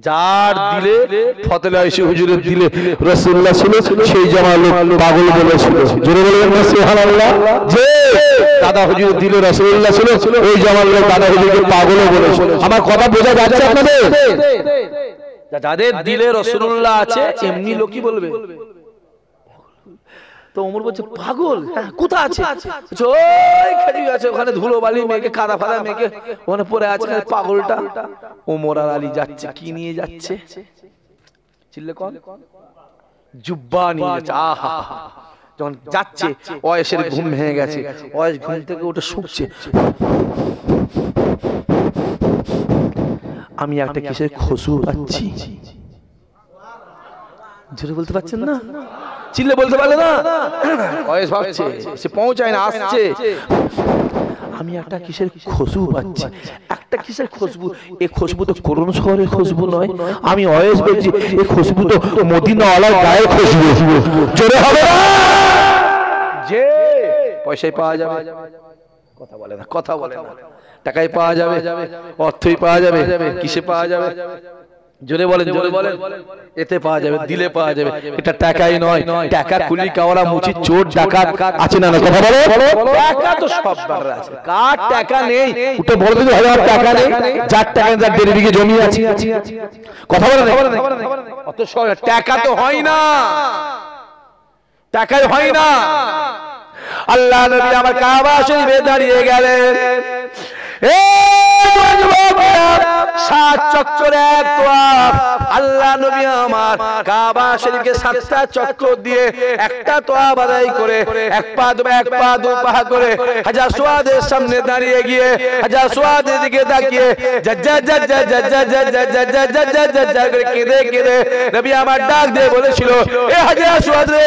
যার দিলে ফতেলা এসে হুজুরের দিলে রাসূলুল্লাহ ছিল, সেই জামাল পাগল বলেছিল। জোরে বলবেন না সুবহানাল্লাহ? যে দাদা হুজুর দিলে রাসূলুল্লাহ ছিল, ওই জামাল দাদা হুজুরকে পাগল বলেছিল। আমার কথা বোঝা যাচ্ছে আপনাদের? যাদের দিলে রাসূলুল্লাহ আছে এমনি লোকই বলবে তো ওমর বলছে পাগল, কোথা আছে? ওই খেজুর আছে ওখানে, ধুলো বালি মেয়েকে, কাদা ফাদা মেয়েকে ওখানে পড়ে আছে পাগলটা। ওমর আর আলী যাচ্ছে, কি নিয়ে যাচ্ছে? চিল্লে কন, জুব্বা নিয়ে যাচ্ছে। আহা, যখন যাচ্ছে ওয়েসের ঘুম ভেঙে গেছে, ওয়েস ঘুম থেকে উঠে শুকছে, আমি একটা কিসের খুশবু পাচ্ছি। জোরে বলতে পারছেন না? চিল্লে বলতে পারলে না? ওয়েস ভাবছে, সে পৌঁছায় না, আসছে, আমি একটা কিসের খুশবু পাচ্ছি। একটা কিসের খুশবু? এই খুশবু তো করুণ শহরের খুশবু নয়। আমি ওয়েস বলছি, এই খুশবু তো মদিনাওয়ালার গায়ের খুশবু। জোরে হবে না? যে পয়সায় পাওয়া যাবে, কথা বলে না, কথা বলে না, টাকায় পাওয়া যাবে, অর্থই পাওয়া যাবে, কিসে পাওয়া যাবে? জোরে বলেন, জোরে বলেন। এতে পাওয়া যাবে, দিলে পাওয়া যাবে। এটা টাকাই নয়, টাকা কুলি কাওড়া মুচি চোর ডাকাত আছে না? কথা বলো। টাকা তো সব বাড়া আছে, কার টাকা নেই? উঠে বলে দিতে হবে আমার টাকা নেই। যার টাকা নেই, যার 1.5 বিঘে জমি আছে। কথা বলে না? অত সহজ টাকা তো হয় না, টাকাই হয় না। আল্লাহ নবী আমার কাবা শরীফে দাঁড়িয়ে গেলেন, সাত চক্কর এক তোয়াফ। আল্লাহ নবী আমার কাবা শরীফকে 7টা চক্কর দিয়ে একটা তোয়াফ আদায় করে এক পা দু পা করে হাজার সুয়াদের সামনে দাঁড়িয়ে গিয়ে হাজার সুয়াদের দিকে তাকিয়ে করে কেঁদে কেঁদে নবী আমার ডাক দিয়ে বলেছিল, এ হাজার সুয়াদ রে,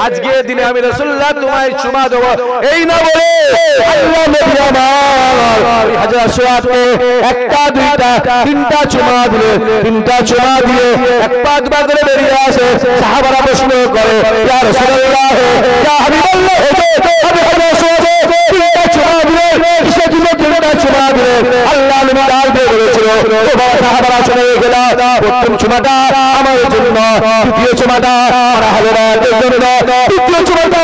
আজকে দিনে আমি রাসূলুল্লাহ তোমায় চুমা দেব। এই না বলে আল্লাহ নবী আমার হাজার সুয়াদকে একটা দুইটা তিনটা চুমা দিলে, তিনটা চুমা দিয়ে এক পা দুপা করে বেরিয়ে আসে। সাহাবারা প্রশ্ন করে, ইয়া রাসূলুল্লাহ, ইয়া হাবিবাল্লাহ, আমি হাজার সুয়াদে তিনটা চুমা দিলে, কিসের জন্য তিনটা চুমা দিলে? আল্লাহ নবী ডাক দিয়ে বলেছিল, ও বাবা সাহাবারা শুনে গেল, প্রথম চুমাটা আমার জন্য, দ্বিতীয় চুমাটা আমার হাজরাতের জন্য, তৃতীয় চুমাটা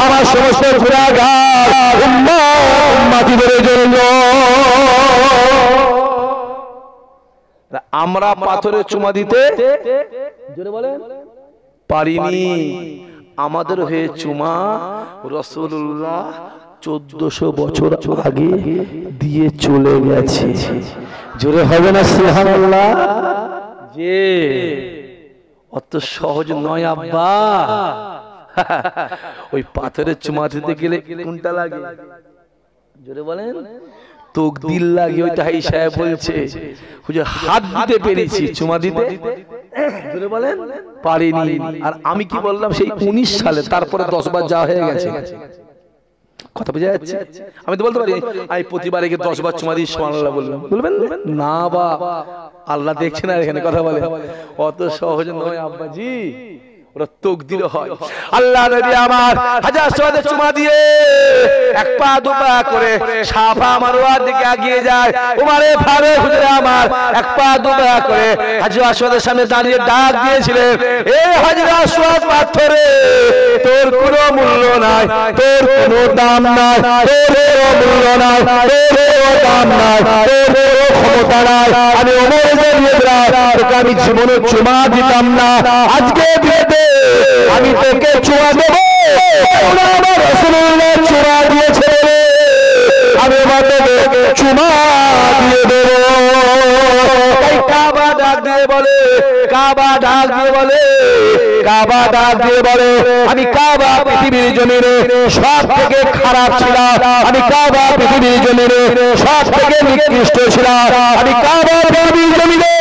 আমার সমস্ত গুনাহগার উম্মতিদের জন্য। আমরা পাথরে চুমা দিতে জোরে বলেন পারিনি, আমাদের হয়ে চুমা রাসূলুল্লাহ 1400 বছর আগে দিয়ে চলে গেছে। জোরে হবে না সুবহানাল্লাহ? যে অত সহজ নয় আব্বা। ওই পাথরের চুমা দিতে গেলে কোনটা লাগে? জোরে বলেন, তকদির লাগে। ওইটা হাই সাহেব বলছে, হুজুর হাত দিতে পেরেছি, চুমা দিতে জোরে বলেন পারিনি। আর আমি কি বললাম, সেই 19 সালে, তারপরে 10 বার যাওয়া হয়ে গেছে। কথা বোঝা যাচ্ছে? আমি তো বলতে পারি আমি প্রতিবারে গিয়ে 10 বার চুমা দিই সুবহানাল্লাহ বললাম, বলবেন না? বা আল্লাহ দেখছে না এখানে? কথা বলে অত সহজ নয় আব্বাজি, ওরা তকদির হয়। আল্লাহ নবী আমার হাজার সুয়াদে চুমা দিয়ে এক পা দু পা করে সাফা মারওয়ার দিকে এগিয়ে যায়। উমারে ফারুক হুজুর আমার এক পা দু পা করে হাজার সুয়াদের সামনে দাঁড়িয়ে ডাক দিয়েছিলেন, এ হাজার সুয়াদ পাথরে, তোর কোনো মূল্য নাই, তোর কোনো দাম নাই, তোর কোনো মূল্য নাই, তোর কোনো দাম নাই, তোর কোনো ক্ষমতা নাই। আমি ওমর তোকে আমি জীবনে চুমা দিতাম না, আজকে দিয়ে দে, আমি তোকে চুমা দেবো। আমার রাসূলুল্লাহ চুমা দিয়েছে, আমি এবার তোকে চুমা দিয়ে দেবো। কাবা ডাক দিয়ে বলে, কাবা ডাক দিয়ে বলে, কাবা ডাক দিয়ে বলে, আমি কাবা পৃথিবীর জমিনে সব থেকে খারাপ ছিলাম, আমি কাবা পৃথিবীর জমিনে সব থেকে নিকৃষ্ট ছিলাম, আমি কাবা পৃথিবীর জমিনে